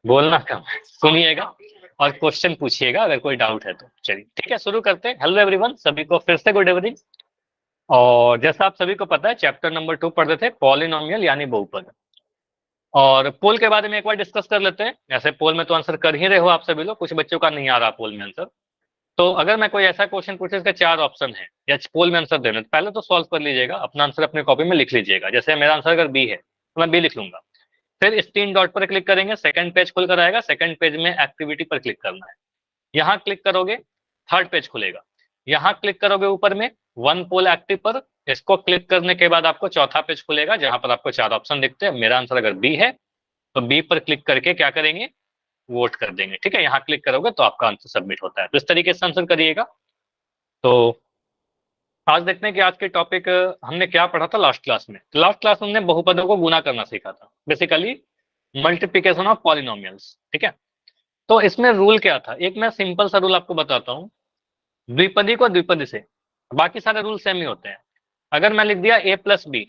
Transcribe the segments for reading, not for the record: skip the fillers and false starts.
बोलना कम है, सुनिएगा और क्वेश्चन पूछिएगा अगर कोई डाउट है तो। चलिए ठीक है, शुरू करते हैं। हेलो एवरीवन, सभी को फिर से गुड इवनिंग। और जैसा आप सभी को पता है, चैप्टर नंबर 2 पढ़ रहे थे, पॉलिनोमियल यानी बहुपद। और पोल के बारे में एक बार डिस्कस कर लेते हैं। ऐसे पोल में तो आंसर कर ही रहे हो आप सभी लोग, कुछ बच्चों का नहीं आ रहा पोल में आंसर। तो अगर मैं कोई ऐसा क्वेश्चन पूछे इसका 4 ऑप्शन है या पोल में आंसर देना, तो पहले तो सॉल्व कर लीजिएगा, अपना आंसर अपने कॉपी में लिख लीजिएगा। जैसे मेरा आंसर अगर बी है तो मैं बी लिख लूंगा। फिर इस 3 डॉट पर क्लिक करेंगे, सेकंड पेज खुलकर आएगा। सेकंड पेज में एक्टिविटी पर क्लिक करना है। यहाँ क्लिक करोगे, थर्ड पेज खुलेगा। यहाँ क्लिक करोगे ऊपर में वन पोल एक्टिव पर। इसको क्लिक करने के बाद आपको चौथा पेज खुलेगा, जहां पर आपको 4 ऑप्शन दिखते हैं। मेरा आंसर अगर बी है तो बी पर क्लिक करके क्या करेंगे, वोट कर देंगे। ठीक है, यहाँ क्लिक करोगे तो आपका आंसर सबमिट होता है। तो इस तरीके से आंसर करिएगा। तो आज देखते हैं कि आज के टॉपिक हमने क्या पढ़ा था लास्ट क्लास में। लास्ट क्लास में हमने बहुपदों को गुना करना सीखा था, बेसिकली मल्टीप्लीकेशन ऑफ पॉलिनोमियल्स। ठीक है, तो इसमें रूल क्या था, एक मैं सिंपल सा रूल आपको बताता हूँ। द्विपदी को द्विपदी से, बाकी सारे रूल सेम ही होते हैं। अगर मैं लिख दिया ए प्लस बी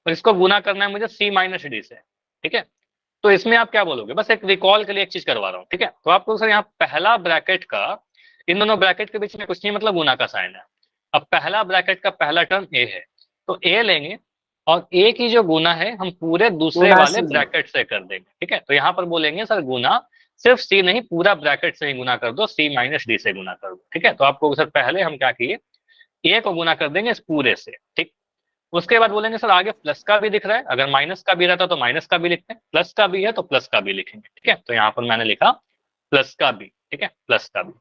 और इसको गुना करना है मुझे सी माइनस डी से, ठीक है, तो इसमें आप क्या बोलोगे, बस एक रिकॉल के लिए एक चीज करवा रहा हूँ। ठीक है, तो आपको सर यहाँ पहला ब्रैकेट का, इन दोनों ब्रैकेट के बीच में कुछ नहीं, मतलब गुना का साइन है। अब पहला ब्रैकेट का पहला टर्म ए है, तो ए लेंगे और ए की जो गुना है हम पूरे दूसरे गुना वाले सी। ब्रैकेट से कर देंगे। ठीक है, तो यहाँ पर बोलेंगे सर गुना सिर्फ सी नहीं, पूरा ब्रैकेट से ही गुना कर दो, सी माइनस डी से गुना कर दो। ठीक है, तो आपको सर पहले हम क्या किए, ए को गुना कर देंगे इस पूरे से। ठीक, उसके बाद बोलेंगे सर आगे प्लस का भी दिख रहा है, अगर माइनस का भी रहता तो माइनस का भी लिखते हैं, प्लस का भी है तो प्लस का भी लिखेंगे। ठीक है, तो यहाँ पर मैंने लिखा प्लस का बी। ठीक है, प्लस का बी।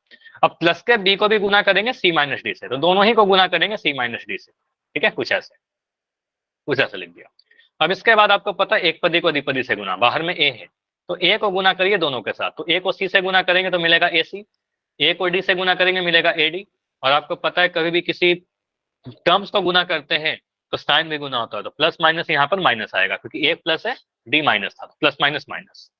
अब प्लस के बी को भी गुना करेंगे सी माइनस डी से, तो दोनों ही को गुना करेंगे सी माइनस डी से। ठीक है, कुछ ऐसे लिख दिया। अब इसके बाद आपको पता है एक पदी को द्विपदी से गुना, बाहर में ए है तो ए को गुना करिए दोनों के साथ, तो ए को सी से गुना करेंगे तो मिलेगा ए सी, ए को डी से गुना करेंगे मिलेगा ए डी। और आपको पता है कभी भी किसी टर्म्स को गुना करते हैं तो साइन भी गुना होता है, तो प्लस माइनस यहाँ पर माइनस आएगा, क्योंकि ए प्लस है डी माइनस था, प्लस माइनस माइनस।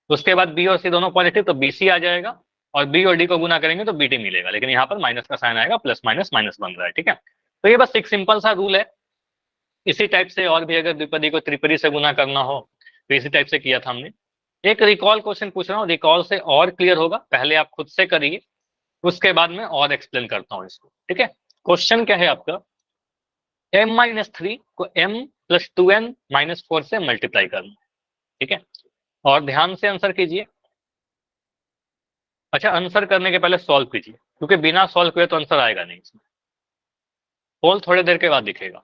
उसके बाद बी और सी दोनों पॉजिटिव तो बी सी आ जाएगा, और बी और डी को गुना करेंगे तो बी डी मिलेगा, लेकिन यहाँ पर माइनस का साइन आएगा, प्लस माइनस माइनस बन रहा है। ठीक है, तो ये बस एक सिंपल सा रूल है। इसी टाइप से और भी अगर द्विपदी को त्रिपदी से गुना करना हो तो इसी टाइप से किया था हमने। एक रिकॉल क्वेश्चन पूछ रहा हूँ, रिकॉल से और क्लियर होगा, पहले आप खुद से करिए, उसके बाद में और एक्सप्लेन करता हूँ इसको। ठीक है, क्वेश्चन क्या है आपका, m-3 को m+2n-4 से मल्टीप्लाई करना। ठीक है, और ध्यान से आंसर कीजिए। अच्छा, आंसर करने के पहले सॉल्व कीजिए, क्योंकि बिना सॉल्व किए तो आंसर आएगा नहीं इसमें। पोल थोड़ी देर के बाद दिखेगा।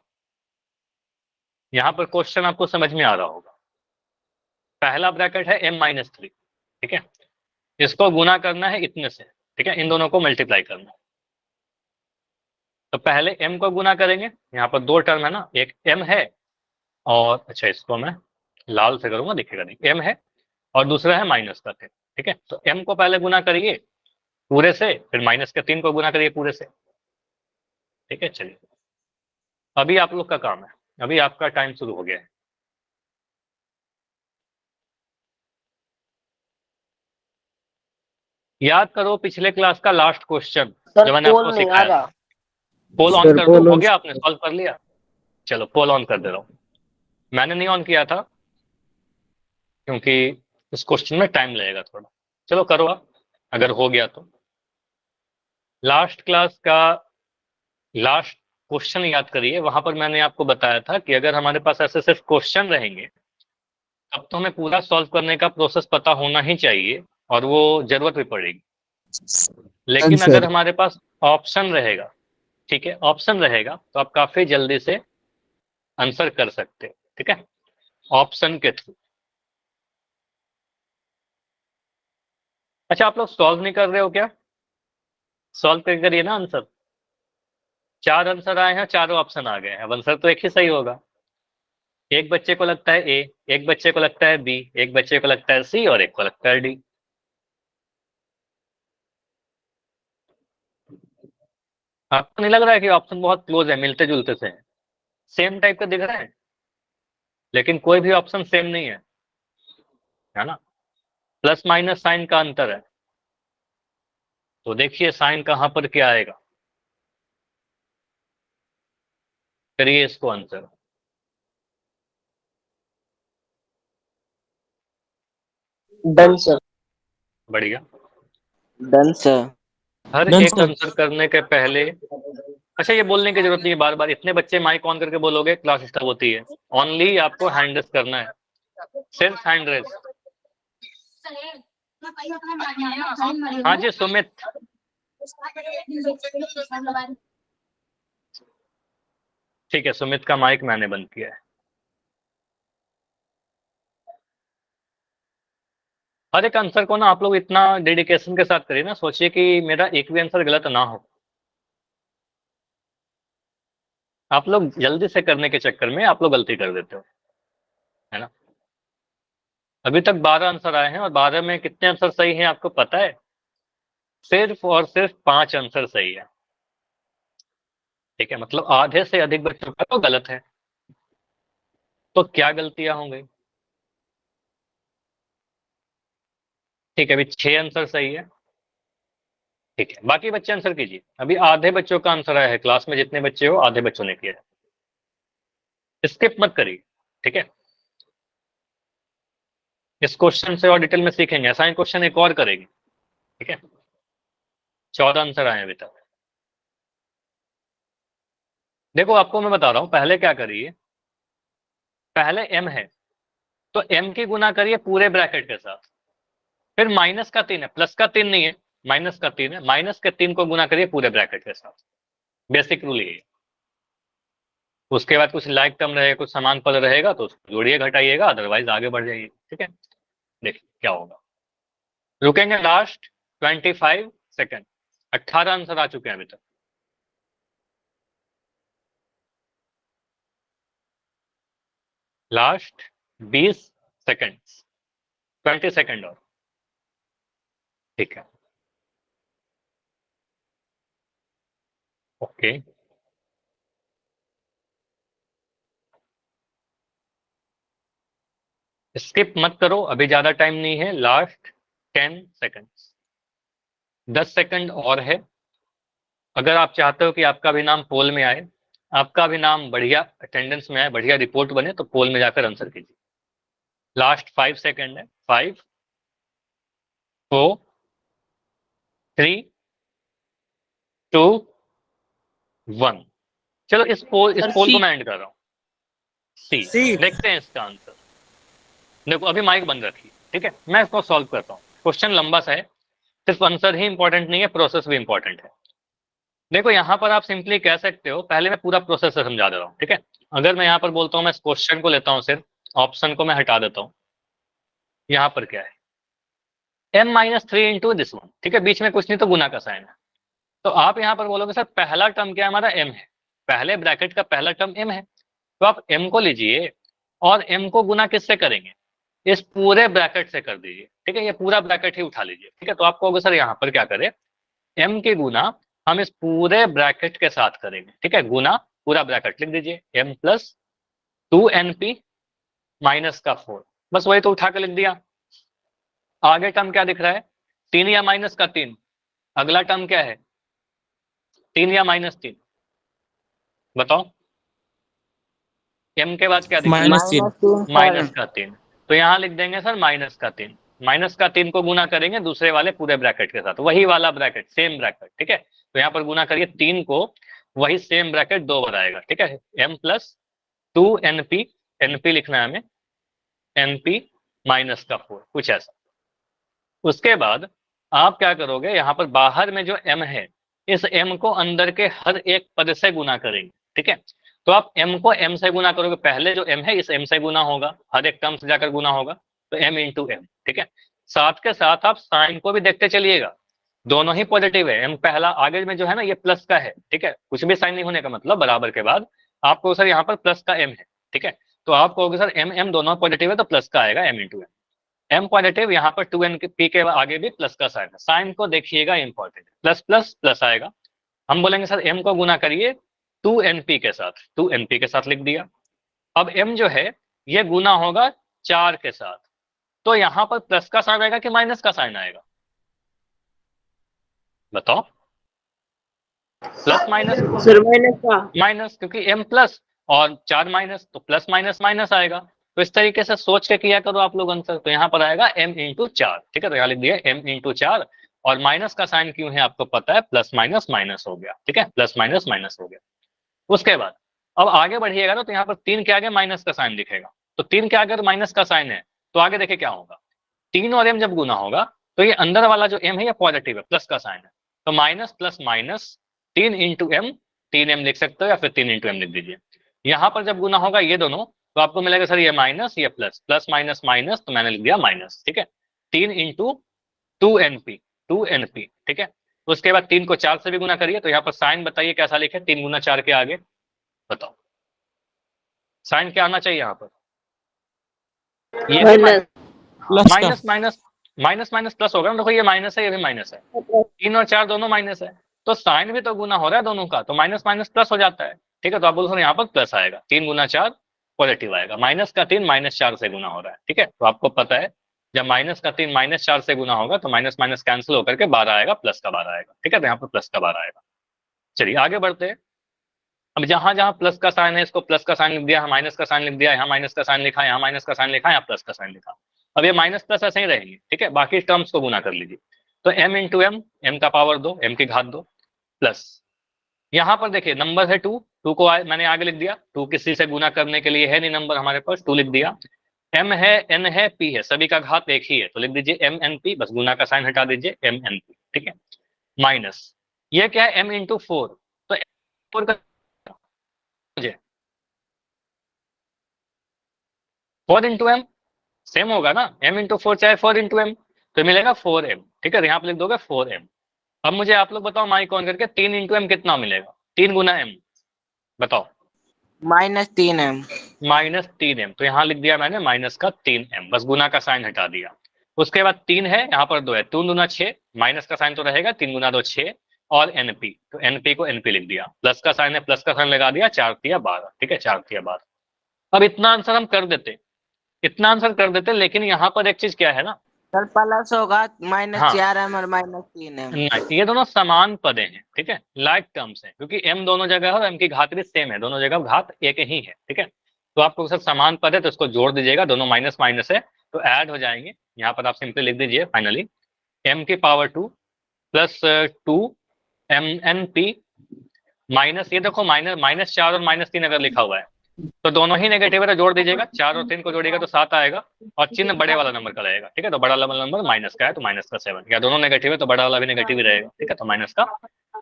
यहाँ पर क्वेश्चन आपको समझ में आ रहा होगा। पहला ब्रैकेट है m-3। ठीक है, इसको गुना करना है इतने से। ठीक है, इन दोनों को मल्टीप्लाई करना है। तो पहले m को गुना करेंगे, यहाँ पर दो टर्म है ना, एक m है और, अच्छा इसको मैं लाल से करूंगा दिखेगा नहीं, m है और दूसरा है माइनस का 3। ठीक है, तो m को पहले गुना करिए पूरे से, फिर माइनस के 3 को गुना करिए पूरे से। ठीक है, चलिए अभी आप लोग का काम है, अभी आपका टाइम शुरू हो गया है। याद करो पिछले क्लास का लास्ट क्वेश्चन सर जो मैंने आपको पोल नहीं आ सिखाया था। रहा। पोल ऑन सर कर दूं, पोल हो ऑन। गया, आपने सॉल्व कर लिया। चलो पोल ऑन कर दे रहा हूँ, मैंने नहीं ऑन किया था क्योंकि इस क्वेश्चन में टाइम लगेगा थोड़ा। चलो करो आप, अगर हो गया तो। लास्ट क्लास का लास्ट क्वेश्चन याद करिए, वहां पर मैंने आपको बताया था कि अगर हमारे पास ऐसे सिर्फ क्वेश्चन रहेंगे तब तो हमें पूरा सॉल्व करने का प्रोसेस पता होना ही चाहिए, और वो जरूरत भी पड़ेगी। लेकिन अगर आंसर। हमारे पास ऑप्शन रहेगा, ठीक है, ऑप्शन रहेगा तो आप काफी जल्दी से आंसर कर सकते हैं। ठीक है, ऑप्शन के थ्रू। अच्छा, आप लोग सॉल्व नहीं कर रहे हो क्या, सॉल्व करके करिए ना आंसर। 4 आंसर आए हैं, चारों ऑप्शन आ गए हैं, अब आंसर तो एक ही सही होगा। एक बच्चे को लगता है ए, एक बच्चे को लगता है बी, एक बच्चे को लगता है सी और एक को लगता है डी। आपको नहीं लग रहा है कि ऑप्शन बहुत क्लोज है, मिलते जुलते से हैं, सेम टाइप का दिख रहा है, लेकिन कोई भी ऑप्शन सेम नहीं है ना, प्लस माइनस साइन का अंतर है। तो देखिए साइन कहां पर क्या आएगा, करिए इसको आंसर। Done sir. बढ़िया। Done sir. हर डन एक सर। आंसर करने के पहले, अच्छा ये बोलने की जरूरत नहीं है बार बार, इतने बच्चे माइक ऑन करके बोलोगे क्लास डिस्टर्ब होती है। ओनली आपको हैंड रेस करना है, सिर्फ हैंड रेस। हाँ जी सुमित। ठीक है, सुमित का माइक मैंने बंद किया है। हर एक आंसर को ना आप लोग इतना डेडिकेशन के साथ करिए ना, सोचिए कि मेरा एक भी आंसर गलत ना हो। आप लोग जल्दी से करने के चक्कर में आप लोग गलती कर देते हो, है ना। अभी तक 12 आंसर आए हैं और 12 में कितने आंसर सही हैं आपको पता है? सिर्फ और सिर्फ 5 आंसर सही है। ठीक है, मतलब आधे से अधिक बच्चों का तो गलत है। तो क्या गलतियां होंगी? ठीक है, अभी 6 आंसर सही है। ठीक है, बाकी बच्चे आंसर कीजिए। अभी आधे बच्चों का आंसर आया है, क्लास में जितने बच्चे हो आधे बच्चों ने किया है। स्किप मत करिए, ठीक है। इस क्वेश्चन से और डिटेल में सीखेंगे, असाइन क्वेश्चन एक और करेंगे, ठीक है। 14 आंसर आए अभी तक। देखो आपको मैं बता रहा हूं, पहले क्या करिए, पहले m है तो m की गुना करिए पूरे ब्रैकेट के साथ। फिर माइनस का 3 है, प्लस का 3 नहीं है, माइनस का 3 है, माइनस के 3 को गुना करिए पूरे ब्रैकेट के साथ। बेसिक रूल ये है। उसके बाद कुछ लाइक टर्म रहेगा, कुछ समान पद रहेगा तो उसको जोड़िए घटाइएगा, अदरवाइज आगे बढ़ जाइए, ठीक है। देखिए क्या होगा, रुकेंगे लास्ट 25 सेकेंड। 18 आंसर आ चुके हैं अभी तक। लास्ट 20 सेकेंड, 20 सेकेंड और, ठीक है। ओके, स्किप मत करो, अभी ज्यादा टाइम नहीं है। लास्ट 10 सेकेंड, 10 सेकेंड और है। अगर आप चाहते हो कि आपका भी नाम पोल में आए, आपका भी नाम बढ़िया अटेंडेंस में आए, बढ़िया रिपोर्ट बने, तो पोल में जाकर आंसर कीजिए। लास्ट 5 सेकेंड है। 5, 4, 3, 2, 1। चलो इस सर पोल सी। को मैं एंड कर रहा हूँ। सी। सी। देखते हैं इसका आंसर। देखो अभी माइक बंद रखिए, ठीक है, मैं इसको सॉल्व करता हूँ। क्वेश्चन लंबा सा है, सिर्फ आंसर ही इंपॉर्टेंट नहीं है, प्रोसेस भी इंपॉर्टेंट है। देखो यहाँ पर आप सिंपली कह सकते हो, पहले मैं पूरा प्रोसेस समझा दे रहा हूँ, ठीक है। अगर मैं यहाँ पर बोलता हूँ, मैं इस क्वेश्चन को लेता हूँ, सिर्फ ऑप्शन को मैं हटा देता हूँ। यहाँ पर क्या है, m-3 इंटू दिस वन, ठीक है, बीच में कुछ नहीं तो गुना का साइन है। तो आप यहाँ पर बोलोगे सर पहला टर्म क्या है, हमारा m है, पहले ब्रैकेट का पहला टर्म m है, तो आप m को लीजिए और m को गुना किससे करेंगे, इस पूरे ब्रैकेट से कर दीजिए, ठीक है, ये पूरा ब्रैकेट ही उठा लीजिए, ठीक है। तो आप कहोगे सर यहाँ पर क्या करें, m की गुना हम इस पूरे ब्रैकेट के साथ करेंगे, ठीक है, गुना पूरा ब्रैकेट लिख दीजिए, m प्लस 2np माइनस का 4, बस वही तो उठा के लिख दिया। आगे टर्म क्या दिख रहा है, 3 या माइनस का 3, अगला टर्म क्या है, 3 या -3, बताओ। m के बाद क्या दिख रहा है, -3। माइनस का 3, तो यहाँ लिख देंगे सर -3। माइनस का 3 को गुना करेंगे दूसरे वाले पूरे ब्रैकेट के साथ, वही वाला ब्रैकेट, सेम ब्रैकेट, ठीक है। तो यहाँ पर गुना करिए 3 को, वही सेम ब्रैकेट 2 बार आएगा, ठीक है। m प्लस 2np, np लिखना है हमें, np माइनस का 4, कुछ ऐसा। उसके बाद आप क्या करोगे, यहाँ पर बाहर में जो m है, इस m को अंदर के हर एक पद से गुना करेंगे, ठीक है। तो आप m को m से गुना करोगे, पहले जो m है इस m से गुना होगा, हर एक टर्म से जाकर गुना होगा, तो m इंटू m, ठीक है। साथ के साथ आप साइन को भी देखते चलिएगा, दोनों ही पॉजिटिव है। m पहला आगे में जो है ना ये प्लस का है, ठीक है, कुछ भी साइन नहीं होने का मतलब बराबर के बाद आपको सर यहाँ पर प्लस का m है, ठीक है। तो आप कहोगे सर m m दोनों पॉजिटिव है तो प्लस का आएगा m into m, m positive, यहाँ पर 2np के आगे भी प्लस का साइन है, साइन को देखिएगा इंपॉर्टेंट, प्लस प्लस प्लस आएगा। हम बोलेंगे सर m को गुना करिए 2np के साथ, 2np के साथ लिख दिया। अब m जो है ये गुना होगा 4 के साथ, तो यहाँ पर प्लस का साइन आएगा कि माइनस का साइन आएगा, बताओ। प्लस माइनस, सर माइनस का। माइनस, क्योंकि m प्लस और 4 माइनस, तो प्लस माइनस माइनस आएगा। तो इस तरीके से सोच के किया करो आप लोग आंसर। तो यहाँ पर आएगा m इंटू 4, ठीक है, तो यहाँ लिख दिया m इंटू 4, और माइनस का साइन क्यों है आपको पता है, प्लस माइनस माइनस हो गया, ठीक है, प्लस माइनस माइनस हो गया। उसके बाद अब आगे बढ़िएगा ना, तो यहाँ पर 3 के आगे माइनस का साइन दिखेगा, तो 3 के आगे अगर माइनस का साइन है तो आगे देखिए क्या होगा, 3 और m जब गुना होगा तो ये अंदर वाला जो m है ये पॉजिटिव है, प्लस का साइन है, तो minus plus minus 3 into m, 3m लिख सकते हो या फिर 3 इंटू एम लिख दीजिए। यहाँ पर जब गुना होगा ये दोनों, तो आपको मिलेगा सर ये माइनस ये प्लस, प्लस माइनस माइनस, तो मैंने लिख दिया माइनस, ठीक है, 3 इंटू 2np, 2np, ठीक है। उसके बाद 3 को 4 से भी गुना करिए, तो यहाँ पर साइन बताइए कैसा लिखे, 3 गुना 4 के आगे बताओ साइन क्या आना चाहिए यहाँ पर, ये भी minus minus minus minus plus होगा ना, देखो ये माइनस है ये भी माइनस है, 3 और 4 दोनों माइनस है, तो साइन भी तो गुना हो रहा है दोनों का, तो माइनस माइनस प्लस हो जाता है, ठीक है, तो आप बोलो यहाँ पर प्लस आएगा, 3 गुना 4 पॉजिटिव आएगा, माइनस का 3 माइनस 4 से गुना हो रहा है, ठीक है, तो आपको पता है जब माइनस का 3 माइनस 4 से गुना होगा तो माइनस माइनस कैंसिल होकर के 12 आएगा, प्लस का 12 आएगा, ठीक है, तो यहाँ पर प्लस का 12 आएगा। चलिए आगे बढ़ते हैं। अब जहां जहां प्लस का साइन है इसको प्लस का साइन लिख दिया, यहाँ माइनस का साइन लिख दिया, यहाँ माइनस का साइन लिखा, यहाँ माइनस का साइन लिखा, यहाँ प्लस का साइन लिखा। अब ये माइनस प्लस ऐसे ही रहेंगे, ठीक है, बाकी टर्म्स को गुना कर लीजिए, तो m इंटू एम, एम का पावर 2, m की घात 2, प्लस यहाँ पर देखिए नंबर है 2, 2 को मैंने आगे लिख दिया, 2 किसी से गुना करने के लिए है नहीं नंबर हमारे पास, 2 लिख दिया, m है n है p है, सभी का घात एक ही है, तो लिख दीजिए m n p, बस गुना का साइन हटा दीजिए m n p, ठीक है, माइनस ये क्या है m इंटू 4, तो 4 का 4 इंटू एम सेम होगा ना, m इंटू 4 चाहे 4 इंटू एम, तो मिलेगा 4m, ठीक है, यहाँ पे लिख दोगे 4m। अब मुझे आप लोग बताओ माइक ऑन करके 3 इंटू एम कितना मिलेगा, 3 गुना m बताओ, -3m। -3m, तो यहाँ लिख दिया मैंने माइनस का 3m, बस गुना का साइन हटा दिया। उसके बाद 3 है, यहाँ पर 2 है, 3 दूना 6, माइनस का साइन तो रहेगा, 3 गुना 2 6, और np, तो np को np लिख दिया, प्लस का साइन है प्लस का साइन लगा दिया, 4 तिया 12, ठीक है, 4 तिया 12। अब इतना आंसर हम कर देते, इतना आंसर कर देते, लेकिन यहाँ पर एक चीज क्या है ना सर प्लस होगा हाँ, -4m और -3m। नहीं ये दोनों समान पदे हैं, ठीक है, लाइक टर्म्स हैं, क्योंकि m दोनों जगह है और m की घात भी सेम है, दोनों जगह घात एक ही है, ठीक है, तो आपको सर समान पद है तो इसको जोड़ दीजिएगा, दोनों माइनस माइनस है तो ऐड हो जाएंगे, यहाँ पर आप सिंपली लिख दीजिए फाइनली m की पावर 2 प्लस 2 mnp माइनस, ये देखो माइनस 4 और -3 अगर लिखा हुआ है तो दोनों ही नेगेटिव है, तो जोड़ दीजिएगा, 4 और 3 को जोड़िएगा तो 7 आएगा, और चिन्ह बड़े वाला नंबर का रहेगा, ठीक है, तो बड़ा वाला नंबर माइनस का है तो माइनस का 7, या दोनों नेगेटिव है तो बड़ा वाला भी नेगेटिव ही रहेगा, ठीक है, तो माइनस का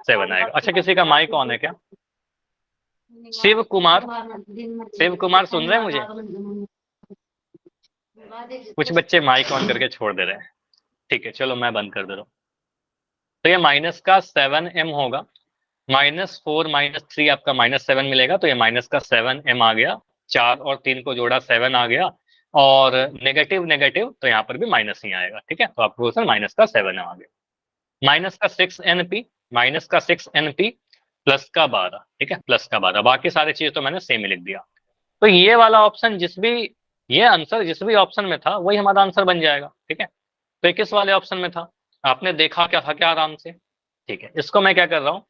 7 आएगा। अच्छा किसी का माइक ऑन है क्या, शिव कुमार, शिव कुमार सुन रहे हैं मुझे, कुछ बच्चे माइक ऑन करके छोड़ दे रहे हैं, ठीक है चलो मैं बंद कर दे रहा हूँ। तो ये माइनस का 7m होगा, -4 -3 आपका -7 मिलेगा, तो ये माइनस का 7m आ गया, 4 और 3 को जोड़ा 7 आ गया, और नेगेटिव नेगेटिव तो यहाँ पर भी माइनस ही आएगा, ठीक है, तो आपको सर माइनस का 7m आ गया, माइनस का 6np, माइनस का 6np, प्लस का 12, ठीक है, प्लस का 12, बाकी सारी चीज तो मैंने सेम ही लिख दिया। तो ये वाला ऑप्शन ये आंसर जिस भी ऑप्शन में था वही हमारा आंसर बन जाएगा, ठीक है, तो ये किस वाले ऑप्शन में था, आपने देखा क्या था क्या आराम से, ठीक है, इसको मैं क्या कर रहा हूँ,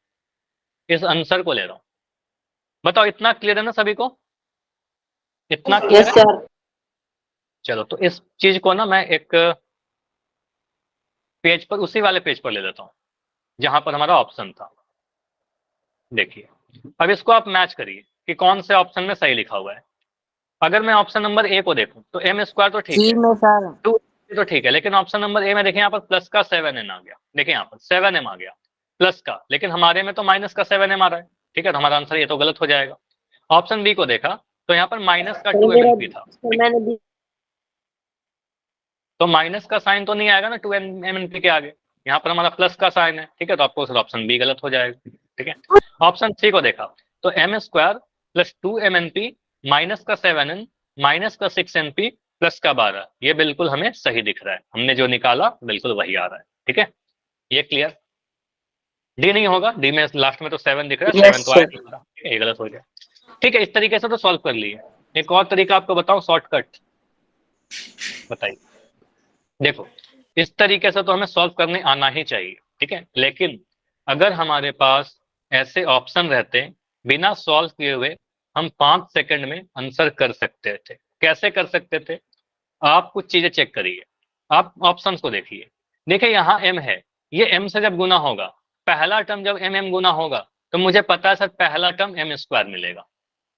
इस आंसर को ले रहा हूं, बताओ इतना क्लियर है ना सभी को, इतना क्लियर है, सर। चलो तो इस चीज को ना मैं एक पेज पर, उसी वाले पेज पर ले लेता हूं जहां पर हमारा ऑप्शन था, देखिए अब इसको आप मैच करिए कि कौन से ऑप्शन में सही लिखा हुआ है। अगर मैं ऑप्शन नंबर ए को देखूं तो m² तो ठीक सी है, में सर 2 तो ठीक है, लेकिन ऑप्शन नंबर ए में देखिए यहाँ पर प्लस का 7n आ गया, देखिए यहाँ पर 7m आ गया प्लस का, लेकिन हमारे में तो माइनस का 7m आ रहा है, ठीक है, तो हमारा आंसर ये तो गलत हो जाएगा। ऑप्शन बी को देखा तो यहाँ पर माइनस का 2mnp था, तो माइनस का साइन तो नहीं आएगा ना 2mnp के आगे, यहाँ पर हमारा प्लस का साइन है, ठीक है, तो आपको ऑप्शन बी गलत हो जाएगा, ठीक है। ऑप्शन सी को देखा तो m² प्लस 2mnp माइनस का 7n माइनस का 6np प्लस का 12, ये बिल्कुल हमें सही दिख रहा है, हमने जो निकाला बिल्कुल वही आ रहा है, ठीक है, ये क्लियर। डी नहीं होगा, डी में लास्ट में तो 7 दिख रहा है, 7 तो आया नहीं होगा, ठीक है, ये गलत हो गया, ठीक है, इस तरीके से तो सॉल्व कर लिए। एक और तरीका आपको बताऊं शॉर्टकट, बताइए, देखो इस तरीके से तो हमें सॉल्व करने आना ही चाहिए, ठीक है, लेकिन अगर हमारे पास ऐसे ऑप्शन रहते बिना सॉल्व किए हुए हम 5 सेकंड में आंसर कर सकते थे, कैसे कर सकते थे? आप कुछ चीजें चेक करिए, आप ऑप्शंस को देखिए। देखिए यहाँ m है, ये m से जब गुना होगा, पहला टर्म जब m गुना होगा, तो मुझे पता है सर पहला टर्म m स्क्वायर मिलेगा।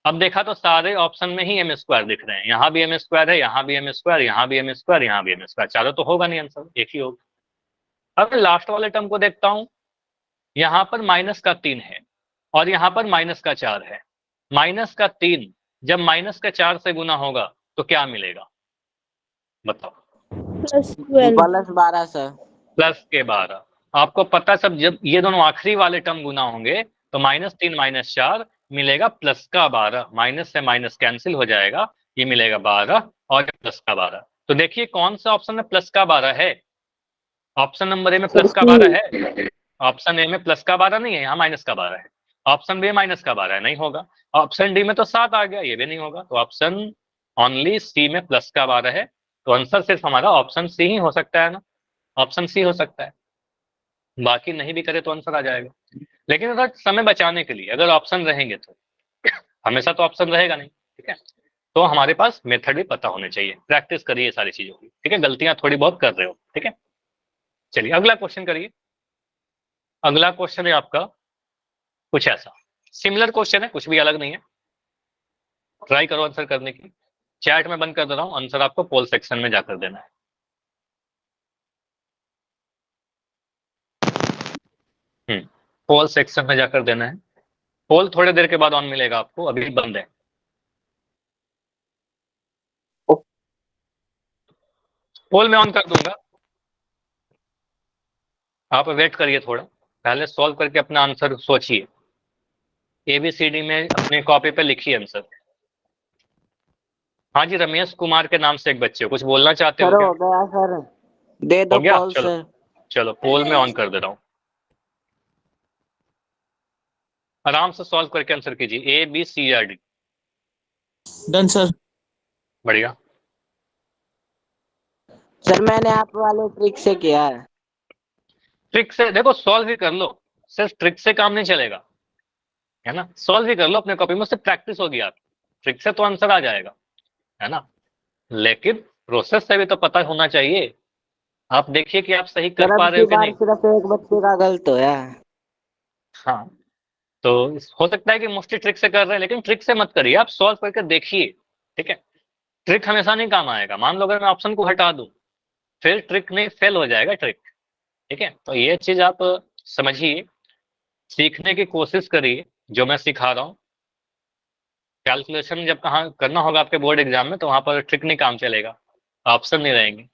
अब देखा तो सारे ऑप्शन में ही m स्क्वायर दिख रहे हैं, यहाँ भी m स्क्वायर है, यहाँ भी m स्क्वायर, यहाँ भी m स्क्वायर, यहाँ भी m स्क्वायर, चारों तो होगा नहीं आंसर, एक ही होगा। अब मैं लास्ट वाले टर्म को देखता हूँ, यहाँ पर -3 है और यहाँ पर -4 है। -3 जब -4 से गुना होगा तो क्या मिलेगा, बताओ? +12 +12 सर। +12। आपको पता सब, जब ये दोनों आखिरी वाले टर्म गुना होंगे तो -3 -4 मिलेगा +12, माइनस से माइनस कैंसिल हो जाएगा, ये मिलेगा 12 और +12। तो देखिए कौन सा ऑप्शन में +12 है? ऑप्शन नंबर ए में +12 है, ऑप्शन ए में +12 नहीं है, यहाँ -12 है। ऑप्शन बी -12 है, नहीं होगा। ऑप्शन डी में तो 7 आ गया, ये भी नहीं होगा। तो ऑप्शन ओनली सी में +12 है, तो आंसर सिर्फ हमारा ऑप्शन सी ही हो सकता है ना, ऑप्शन सी हो सकता है, बाकी नहीं भी करे तो आंसर आ जाएगा। लेकिन अगर समय बचाने के लिए अगर ऑप्शन रहेंगे तो हमेशा तो ऑप्शन रहेगा नहीं, ठीक है? तो हमारे पास मेथड भी पता होने चाहिए, प्रैक्टिस करिए सारी चीजों की, ठीक है? गलतियां थोड़ी बहुत कर रहे हो, ठीक है? चलिए अगला क्वेश्चन करिए। अगला क्वेश्चन है आपका कुछ ऐसा, सिमिलर क्वेश्चन है, कुछ भी अलग नहीं है। ट्राई करो आंसर करने की। चैट में बंद कर दे रहा हूँ, आंसर आपको पोल सेक्शन में जाकर देना है। पोल सेक्शन में जाकर देना है। पोल थोड़ी देर के बाद ऑन मिलेगा आपको, अभी बंद है। पोल में ऑन कर दूंगा, आप वेट करिए थोड़ा, पहले सॉल्व करके अपना आंसर सोचिए। ABCD में अपने कॉपी पे लिखिए आंसर। हाँ जी, रमेश कुमार के नाम से एक बच्चे हो, कुछ बोलना चाहते हो सर क्या? हो गया सर, दे हो दो गया, पोल चलो सर। चलो पोल में ऑन कर दे रहा हूँ। आराम से सॉल्व करके आंसर कीजिए, ABCD। Done sir. बढ़िया। सर मैंने आप वाले ट्रिक से किया है। ट्रिक से देखो, सॉल्व ही कर लो, सिर्फ ट्रिक से काम नहीं चलेगा, है ना? सॉल्व ही कर लो अपने कॉपी में, उससे प्रैक्टिस होगी आप, ट्रिक से तो आंसर आ जाएगा, है ना? लेकिन प्रोसेस से भी तो पता होना चाहिए। आप देखिए कि आप सही कर सर पा अब रहे की हो कि बार नहीं। सिर्फ एक बच्चे का गलत होया है। हाँ, तो हो सकता है कि मोस्टली ट्रिक से कर रहे हैं, लेकिन ट्रिक से मत करिए, आप सॉल्व करके देखिए, ठीक है? ट्रिक हमेशा नहीं काम आएगा। मान लो अगर मैं ऑप्शन को हटा दूं, फिर ट्रिक नहीं, फेल हो जाएगा ट्रिक, ठीक है? तो ये चीज आप समझिए, सीखने की कोशिश करिए जो मैं सिखा रहा हूँ। कैलकुलेशन जब कहाँ करना होगा आपके बोर्ड एग्जाम में, तो वहां पर ट्रिक नहीं काम चलेगा, ऑप्शन नहीं रहेंगे।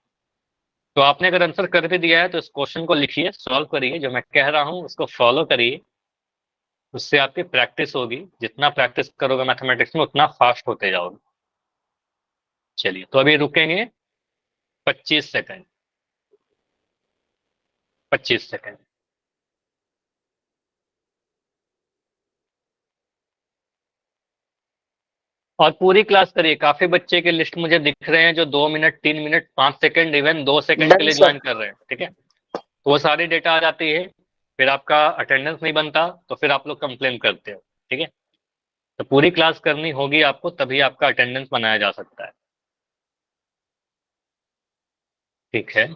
तो आपने अगर आंसर कर भी दिया है तो इस क्वेश्चन को लिखिए, सॉल्व करिए, जो मैं कह रहा हूँ उसको फॉलो करिए, उससे आपकी प्रैक्टिस होगी। जितना प्रैक्टिस करोगे मैथमेटिक्स में उतना फास्ट होते जाओगे। चलिए, तो अभी रुकेंगे 25 सेकंड, 25 सेकंड। और पूरी क्लास करिए, काफी बच्चे के लिस्ट मुझे दिख रहे हैं जो 2 minute, 3 minute, 5 second, even 2 second के लिए ज्वाइन कर रहे हैं, ठीक है? तो वो सारी डेटा आ जाती है, फिर आपका अटेंडेंस नहीं बनता, तो फिर आप लोग कंप्लेन करते हो, ठीक है? तो पूरी क्लास करनी होगी आपको, तभी आपका अटेंडेंस बनाया जा सकता है, ठीक है?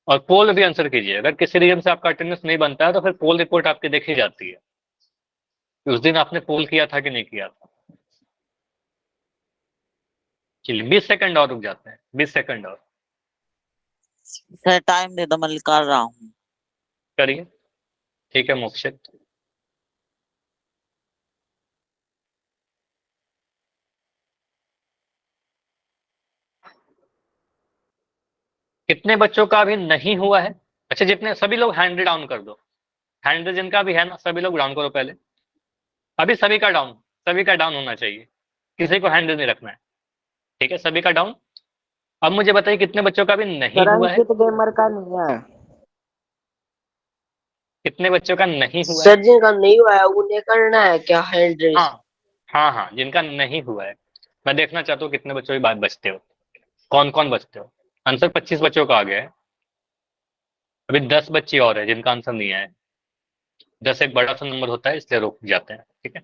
और पोल भी आंसर कीजिए, अगर किसी रीजन से आपका अटेंडेंस नहीं बनता है तो फिर पोल रिपोर्ट आपकी देखी जाती है कि उस दिन आपने पोल किया था कि नहीं किया था। चलिए 20 सेकंड और रुक जाते हैं, 20 सेकंड और सर टाइम दे दो, मैं निकाल रहा हूँ। करिए, ठीक है मोक्षित। कितने बच्चों का अभी नहीं हुआ है? अच्छा, जितने सभी लोग हैंड डाउन कर दो, हैंड जिनका भी है ना, सभी लोग डाउन करो पहले। अभी सभी का डाउन, सभी का डाउन होना चाहिए, किसी को हैंड नहीं रखना है, ठीक है? सभी का डाउन। अब मुझे बताइए कितने बच्चों का अभी नहीं सर हुआ है? अंकित गेमर का नहीं है। कितने बच्चों का नहीं हुआ है? सर जिनका नहीं हुआ है उन्हें करना है क्या हैंड रेस? हाँ हाँ हाँ, जिनका नहीं हुआ है, मैं देखना चाहता हूँ कितने बच्चों की बात बचते हो, कौन कौन बचते हो। आंसर 25 बच्चों का आ गया है, अभी 10 बच्चे और है जिनका आंसर नहीं आया है। 10 एक बड़ा सा नंबर होता है, इसलिए रुक जाते हैं, ठीक है?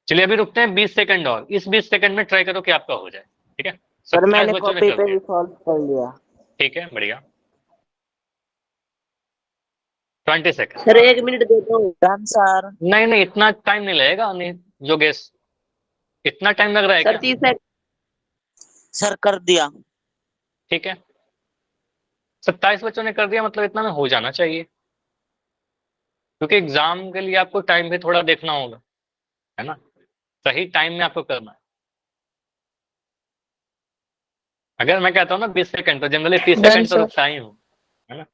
चलिए अभी रुकते हैं 20 सेकंड और, इस 20 सेकंड में ट्राई करो कि आपका हो जाए, ठीक है। सर 27 मैंने बच्चों ने कॉपी कर पे दिया, भी सॉल्व कर लिया। ठीक है, बढ़िया। 20 सेकंड। सर 1 मिनट दे दो। Done sir. नहीं नहीं, इतना टाइम नहीं लगेगा, नहीं योगेश, इतना टाइम लग रहा है सर क्या? 30 सेकंड। सर कर दिया। ठीक है, 27 बच्चों ने कर दिया, मतलब इतना में हो जाना चाहिए, क्योंकि एग्जाम के लिए आपको टाइम भी थोड़ा देखना होगा, है ना, सही टाइम में आपको करना है। अगर मैं कहता हूँ ना 20 सेकंड, तो जनरली 30 डन सेकंड तो सर। रुकता ही हूँ, है ना।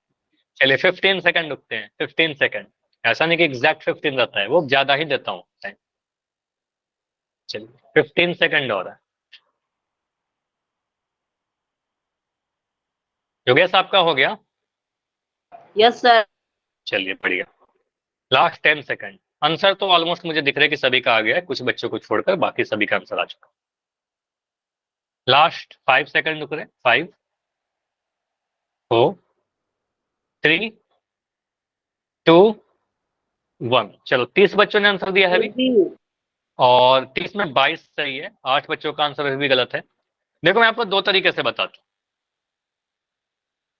चलिए 15 सेकंड रुकते हैं, 15 सेकंड, ऐसा नहीं कि एग्जैक्ट 15 रहता है, वो ज्यादा ही देता हूँ टाइम। चलिए 15 सेकंड और है। योगेश आपका हो गया? Yes sir. चलिए बढ़िया। Last 10 second. आंसर तो ऑलमोस्ट मुझे दिख रहा है कि सभी का आ गया है, कुछ बच्चों को छोड़कर बाकी सभी का आंसर आ चुका। लास्ट 5 सेकंड रुक रहे, 5 4 3 2 1। चलो 30 बच्चों ने आंसर दिया है अभी, और 30 में 22 सही है, 8 बच्चों का आंसर अभी भी गलत है। देखो मैं आपको दो तरीके से बताता हूँ।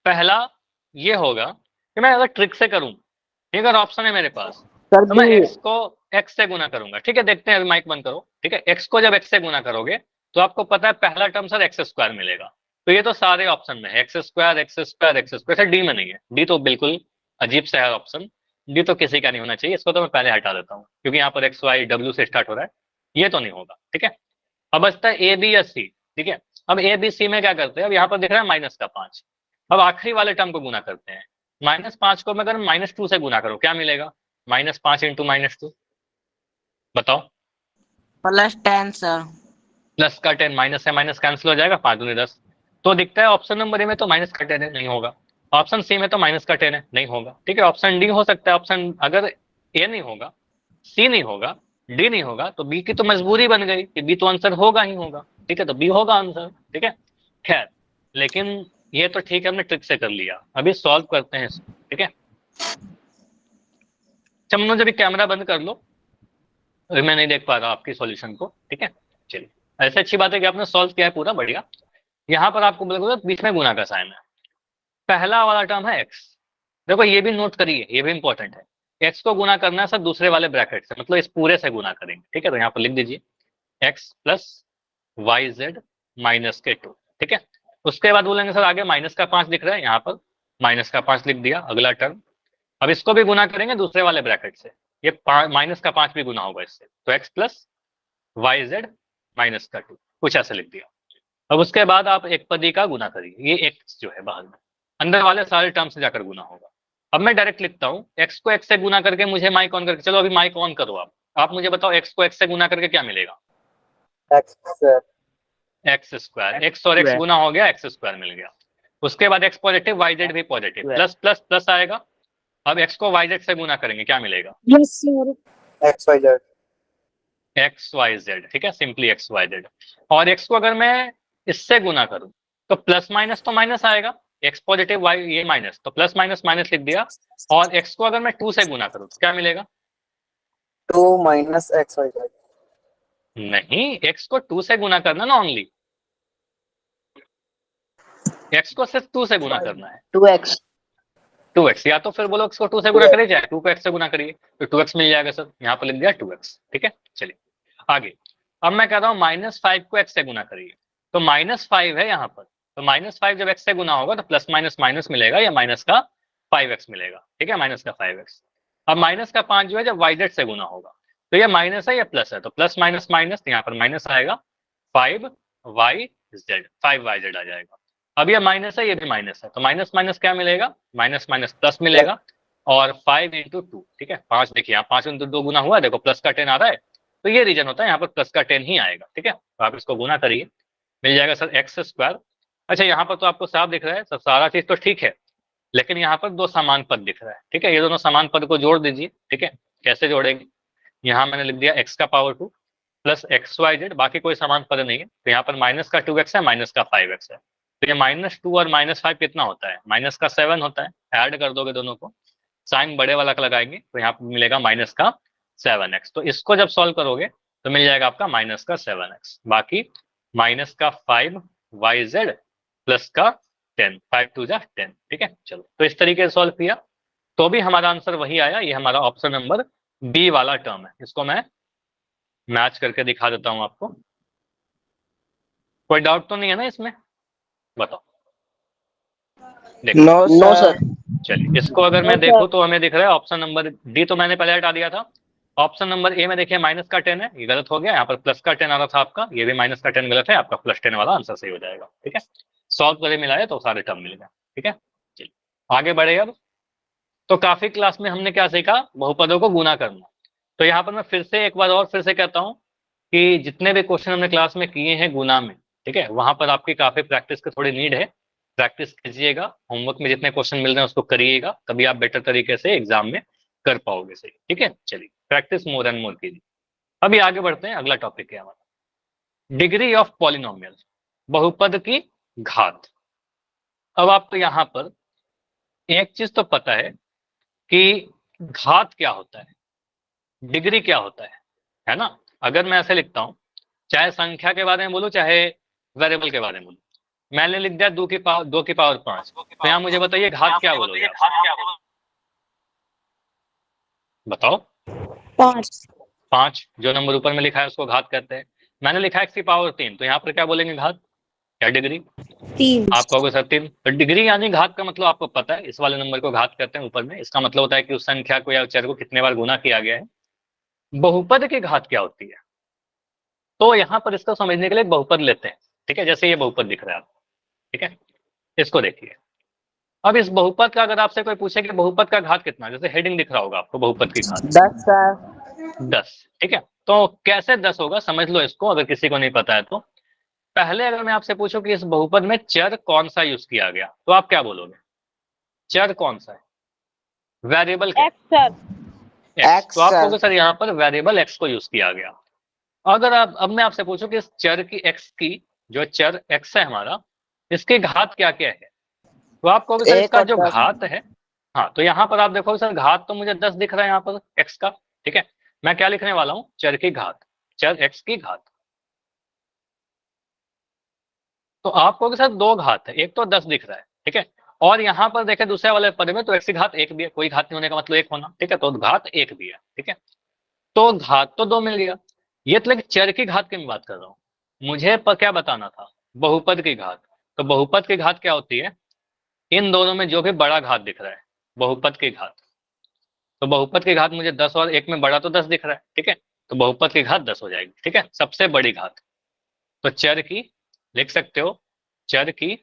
पहला ये होगा कि मैं अगर ट्रिक से करूं, ये अगर ऑप्शन है मेरे पास, सर तो मैं जी एक्स को एक्स से गुना करूंगा, ठीक है। देखते हैं, अभी माइक बंद करो, ठीक है। एक्स को जब एक्स से गुना करोगे तो आपको पता है पहला टर्म सर एक्स स्क्वायर मिलेगा। तो ये तो सारे ऑप्शन में है, x square x square x square, sir D में नहीं है, डी तो बिल्कुल अजीब सा है ऑप्शन, डी तो किसी का नहीं होना चाहिए, इसको तो मैं पहले हटा देता हूँ, क्योंकि यहाँ पर एक्स वाई डब्ल्यू से स्टार्ट हो रहा है, ये तो नहीं होगा, ठीक है। अब बचता है ए बी या सी, ठीक है। अब ए बी सी में क्या करते हैं, अब यहाँ पर दिख रहा है -5, अब आखिरी वाले टर्म को गुना करते हैं। -5 को मैं अगर -2 से गुना करूं, क्या मिलेगा? -5 इंटू -2, बताओ। +10 सर। प्लस का 10, माइनस से माइनस कैंसिल हो जाएगा, 5 दूनी 10। तो दिखता है ऑप्शन नंबर ए में तो माइनस का 10 है, नहीं होगा। ऑप्शन सी में तो माइनस का 10 है, नहीं होगा, ठीक है। ऑप्शन डी हो सकता है, ऑप्शन अगर ए नहीं होगा, सी नहीं होगा, डी नहीं होगा, तो बी की तो मजबूरी बन गई कि बी तो आंसर होगा ही होगा, ठीक है, तो बी होगा आंसर, ठीक है। खैर, लेकिन ये तो ठीक है, हमने ट्रिक से कर लिया, अभी सॉल्व करते हैं इसको, ठीक है। चमनो जब कैमरा बंद कर लो, अभी मैं नहीं देख पा रहा आपकी सॉल्यूशन को, ठीक है। चलिए, ऐसे अच्छी बात है कि आपने सॉल्व किया है पूरा, बढ़िया। यहाँ पर आपको बोला बीच में गुना का साइन है, पहला वाला टर्म है एक्स। देखो ये भी नोट करिए, ये भी इंपॉर्टेंट है, एक्स को गुना करना है सर दूसरे वाले ब्रैकेट से, मतलब इस पूरे से गुना करेंगे, ठीक है। तो यहाँ पर लिख दीजिए x plus y z minus के 2, ठीक है। उसके बाद बोलेंगे सर आगे -5 दिख रहा है, यहाँ पर -5 लिख दिया, अगला टर्म। अब इसको भी गुना करेंगे दूसरे वाले ब्रैकेट से, ये -5 भी गुना होगा इससे, तो एक्स प्लस वाई जेड -2, कुछ ऐसे लिख दिया। अब उसके बाद आप एक पदी का गुना करिए, ये एक्स जो है बाहर में, अंदर वाले सारे टर्म से जाकर गुना होगा। अब मैं डायरेक्ट लिखता हूँ, एक्स को एक्स से गुना करके मुझे माइक ऑन करके, चलो अभी माइक ऑन करो आप मुझे बताओ एक्स को एक्स से गुना करके क्या मिलेगा? एक्स x², एक्स और एक्स गुना हो गया, x² मिल गया। उसके बाद एक्स पॉजिटिव वाई जेड भी पॉजिटिव, प्लस प्लस प्लस आएगा। अब एक्स को वाई जेड से गुना करेंगे, क्या मिलेगा? Yes sir. X y z. X y z, ठीक है, सिंपली एक्स वाई जेड। और एक्स को अगर मैं इससे गुना करूं तो प्लस माइनस तो माइनस आएगा, एक्स पॉजिटिव वाई ये माइनस, तो प्लस माइनस माइनस लिख दिया। और एक्स को अगर मैं 2 से गुना करूं तो क्या मिलेगा? 2 माइनस एक्स वाई जेड। नहीं, एक्स को 2 से गुना करना ना, ओनली एक्स को सिर्फ 2 से गुना करना है, 2x। 2x, या तो फिर बोलो एक्स को 2 से गुना करिए, चाहे 2 को x से गुना करिए, तो 2x मिल जाएगा सर, यहाँ पर लिख दिया 2x, ठीक है। चलिए आगे, अब मैं कह रहा हूँ -5 को x से गुना करिए, तो -5 है यहाँ पर, तो -5 जब x से गुना होगा तो प्लस माइनस माइनस मिलेगा, या माइनस का 5x मिलेगा, ठीक है, माइनस का 5x। अब माइनस का 5 जो है जब yz से गुना होगा, तो ये माइनस है या प्लस है, तो प्लस माइनस माइनस, यहाँ पर माइनस आएगा, 5yz आ जाएगा। अब ये माइनस है, ये भी माइनस है, तो माइनस माइनस क्या मिलेगा? माइनस माइनस प्लस मिलेगा। और 5 इंटू 2, ठीक है, 5, देखिए यहाँ 5 इंटू 2 गुना हुआ, देखो प्लस का 10 आ रहा है, तो ये रीजन होता है, यहाँ पर प्लस का 10 ही आएगा, ठीक है। तो आप इसको गुना करिए, मिल जाएगा सर x²। अच्छा, यहाँ पर तो आपको साफ दिख रहा है सब, सारा चीज तो ठीक है, लेकिन यहाँ पर 2 समान पद दिख रहा है, ठीक है। ये दोनों समान पद को जोड़ दीजिए, ठीक है। कैसे जोड़ेंगे? यहाँ मैंने लिख दिया x का पावर 2 प्लस xyz, बाकी कोई समान पद नहीं है, तो यहाँ पर माइनस का 2x है, माइनस का 5x है, तो ये -2 और -5 कितना होता है? माइनस का 7 होता है। ऐड कर दोगे दोनों को, साइन बड़े वाला का लगाएंगे, तो यहाँ पर मिलेगा -7x। तो इसको जब सॉल्व करोगे तो मिल जाएगा आपका माइनस का 7x, बाकी माइनस का 5yz प्लस का 10, 5 2 जा 10। ठीक है, चलो तो इस तरीके से सॉल्व किया तो भी हमारा आंसर वही आया। ये हमारा ऑप्शन नंबर बी वाला टर्म है। इसको मैं मैच करके दिखा देता हूं आपको। कोई डाउट तो नहीं है ना इसमें, बताओ। देखो नो सर। चलिए, इसको अगर मैं देखूं तो हमें दिख रहा है ऑप्शन नंबर डी तो मैंने पहले हटा दिया था। ऑप्शन नंबर ए में देखिए माइनस का 10 है, ये गलत हो गया। यहाँ पर प्लस का 10 आ रहा था आपका, ये भी माइनस का 10 गलत है, आपका प्लस 10 वाला आंसर सही हो जाएगा। ठीक है, सॉल्व करे मिलाए तो सारे टर्म मिल गए। ठीक है, चलिए आगे बढ़े। अब तो काफी क्लास में हमने क्या सीखा, बहुपदों को गुना करना। तो यहाँ पर मैं फिर से एक बार और फिर से कहता हूँ कि जितने भी क्वेश्चन हमने क्लास में किए हैं गुना में, ठीक है, वहां पर आपकी काफी प्रैक्टिस की थोड़ी नीड है। प्रैक्टिस कीजिएगा, होमवर्क में जितने क्वेश्चन मिल रहे हैं उसको करिएगा, तभी आप बेटर तरीके से एग्जाम में कर पाओगे सही। ठीक है, चलिए प्रैक्टिस मोर एंड मोर कीजिए। अभी आगे बढ़ते हैं, अगला टॉपिक है हमारा डिग्री ऑफ पॉलिनोमियल, बहुपद की घात। अब आपको यहाँ पर एक चीज तो पता है कि घात क्या होता है, डिग्री क्या होता है ना। अगर मैं ऐसे लिखता हूं, चाहे संख्या के बारे में बोलूं चाहे वेरिएबल के बारे में बोलूं, मैंने लिख दिया 2 की पावर 5, तो यहाँ मुझे बताइए घात क्या बोलोगे आप? बताओ। 5 जो नंबर ऊपर में लिखा है उसको घात कहते हैं। मैंने लिखा है x की पावर 3, तो यहाँ पर क्या बोलेंगे घात या डिग्री? 3। आप कहोगे सर 3, तो डिग्री यानी घात का मतलब आपको पता है, इस वाले नंबर को घात कहते हैं ऊपर में। इसका मतलब होता है कि उस संख्या को या चर को कितने बार गुना किया गया है। बहुपद की घात क्या होती है, तो यहाँ पर इसको समझने के लिए एक बहुपद लेते हैं। ठीक है, जैसे ये बहुपद दिख रहा है आपको, ठीक है, इसको देखिए। अब इस बहुपद का अगर आपसे कोई पूछे कि बहुपद का घात कितना, जैसे हेडिंग दिख रहा होगा आपको बहुपद की घात 10 सर। 10। ठीक है, तो कैसे 10 होगा समझ लो इसको, अगर किसी को नहीं पता है तो। पहले अगर मैं आपसे पूछूं कि इस बहुपद में चर कौन सा यूज किया गया, तो आप क्या बोलोगे? चर कौन सा है? वेरिएबल क्या? X sir. एक्स। तो आप सर। कहोगे सर यहाँ पर वेरिएबल एक्स को यूज किया गया। अगर आप अब मैं आपसे पूछूं कि इस चर की एक्स की, जो चर एक्स है हमारा, इसकी घात क्या क्या है, तो आप कहोगे सर एक इसका और जो 10। घात है। हाँ, तो यहाँ पर आप देखोगे सर घात तो मुझे 10 दिख रहा है यहाँ पर एक्स का। ठीक है, मैं क्या लिखने वाला हूँ, चर की घात, चर एक्स की घात। तो आप कहोगे सर 2 घात है, एक तो 10 दिख रहा है। ठीक है, और यहाँ पर देखें दूसरे वाले पद में तो एक्स की घात 1 भी है, कोई घात नहीं होने का मतलब 1 होना। ठीक है, तो घात 1 भी है। ठीक है, तो घात तो 2 मिल गया। ये तो लेकिन चर की घात की मैं बात कर रहा हूँ, मुझे क्या बताना था, बहुपद की घात। तो बहुपद की घात क्या होती है, इन दोनों में जो भी बड़ा घात दिख रहा है, बहुपद की घात। तो बहुपद की घात मुझे 10 और 1 में बड़ा तो 10 दिख रहा है। ठीक है, तो बहुपद की घात 10 हो जाएगी। ठीक है, सबसे बड़ी घात। तो चर की लिख सकते हो, चर की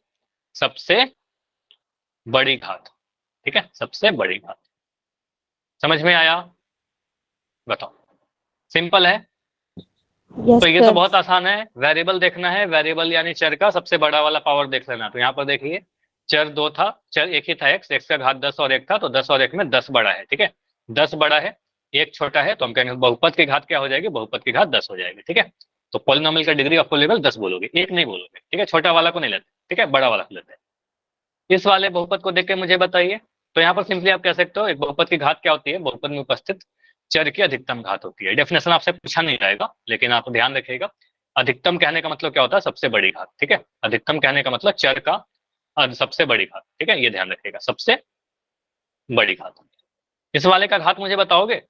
सबसे बड़ी घात। ठीक है, सबसे बड़ी घात। समझ में आया? बताओ, सिंपल है। यस तो ये तो सर। बहुत आसान है, वेरिएबल देखना है, वेरिएबल यानी चर का सबसे बड़ा वाला पावर देख लेना। तो यहाँ पर देखिए चर 2 था, चर एक ही था एक्स, एक्स का घात 10 और 1 था, तो 10 और 1 में 10 बड़ा है। ठीक है, 10 बड़ा है, 1 छोटा है, तो हम कहेंगे बहुपद की घात क्या हो जाएगी, बहुपद की घात 10 हो जाएगी। ठीक है, तो पॉलिनोमियल का डिग्री ऑफ पॉलिनोमियल 10 बोलोगे, 1 नहीं बोलोगे। ठीक है, छोटा वाला को नहीं लेते। ठीक है, बड़ा वाला को लेते हैं। इस वाले बहुपद को देख के मुझे बताइए। तो यहाँ पर सिंपली आप कह सकते हो एक बहुपद की घात क्या होती है, बहुपद में उपस्थित चर की अधिकतम घात होती है। डेफिनेशन आपसे पूछा नहीं जाएगा, लेकिन आप ध्यान रखिएगा, अधिकतम कहने का मतलब क्या होता है, सबसे बड़ी घात। ठीक है, अधिकतम कहने का मतलब चर का सबसे बड़ी घात। ठीक है, ये ध्यान रखिएगा, सबसे बड़ी घात। इस वाले का घात मुझे बताओगे,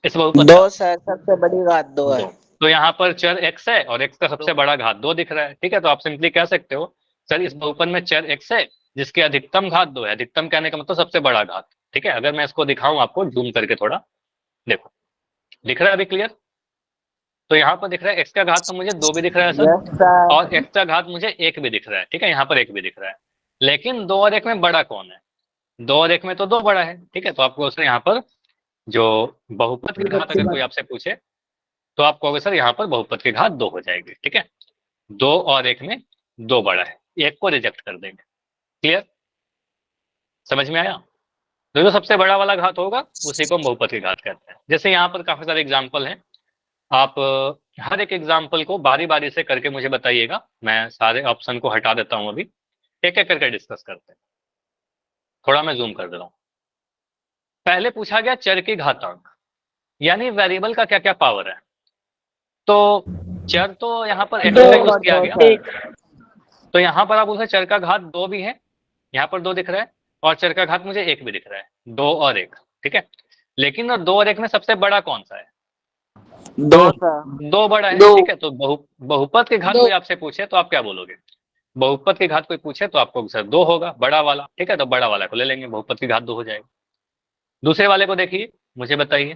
इस बहुपद 2 का? सर, सबसे बड़ी घात 2 है। 2। तो यहाँ पर चर एक्स है और एक्स का सबसे बड़ा घात 2 दिख रहा है। ठीक है, तो आप सिंपली कह सकते हो सर इस बहुपद में चर एक्स है जिसकी अधिकतम घात 2 है। अधिकतम कहने का मतलब सबसे बड़ा घात। ठीक है, अगर मैं इसको दिखाऊं आपको जूम करके थोड़ा, देखो दिख रहा है अभी क्लियर? तो यहाँ पर दिख रहा है एक्स का घात तो मुझे 2 भी दिख रहा है सर, यस सर। और एक्स का घात मुझे 1 भी दिख रहा है। ठीक है, यहाँ पर 1 भी दिख रहा है, लेकिन 2 और 1 में बड़ा कौन है? 2 और 1 में तो 2 बड़ा है। ठीक है, तो आपको उसने यहाँ पर जो बहुपद की घात अगर कोई आपसे पूछे तो आप कहोगे सर यहाँ पर बहुपद की घात 2 हो जाएगी। ठीक है, 2 और 1 में 2 बड़ा है, 1 को रिजेक्ट कर देंगे। क्लियर? समझ में आया? तो जो सबसे बड़ा वाला घात होगा उसी को हम बहुपद की घात कहते हैं। जैसे यहाँ पर काफी सारे एग्जाम्पल हैं, आप हर एक एग्जाम्पल को बारी बारी से करके मुझे बताइएगा। मैं सारे ऑप्शन को हटा देता हूँ, अभी एक एक करके डिस्कस करते हैं। थोड़ा मैं जूम कर दे रहा हूँ। पहले पूछा गया चर की घातांक, यानी वेरिएबल का क्या क्या पावर है। तो चर तो यहाँ पर एक्स दो का यूज और किया दो गया, सर। तो यहाँ पर आप बोल सकते चर का घात 2 भी है, यहाँ पर 2 दिख रहा है, और चर का घात मुझे 1 भी दिख रहा है, 2 और 1, ठीक है। लेकिन 2 और 1 में सबसे बड़ा कौन सा है? दो सर। 2 बड़ा है, दो। ठीक है। तो बहुपद के घात दो। कोई आपसे पूछे तो आप क्या बोलोगे? बहुपद के घात कोई पूछे तो आपको सर 2 होगा, बड़ा वाला, ठीक है। तो बड़ा वाला को ले लेंगे, बहुपद की घात 2 हो जाएगा। दूसरे वाले को देखिए, मुझे बताइए,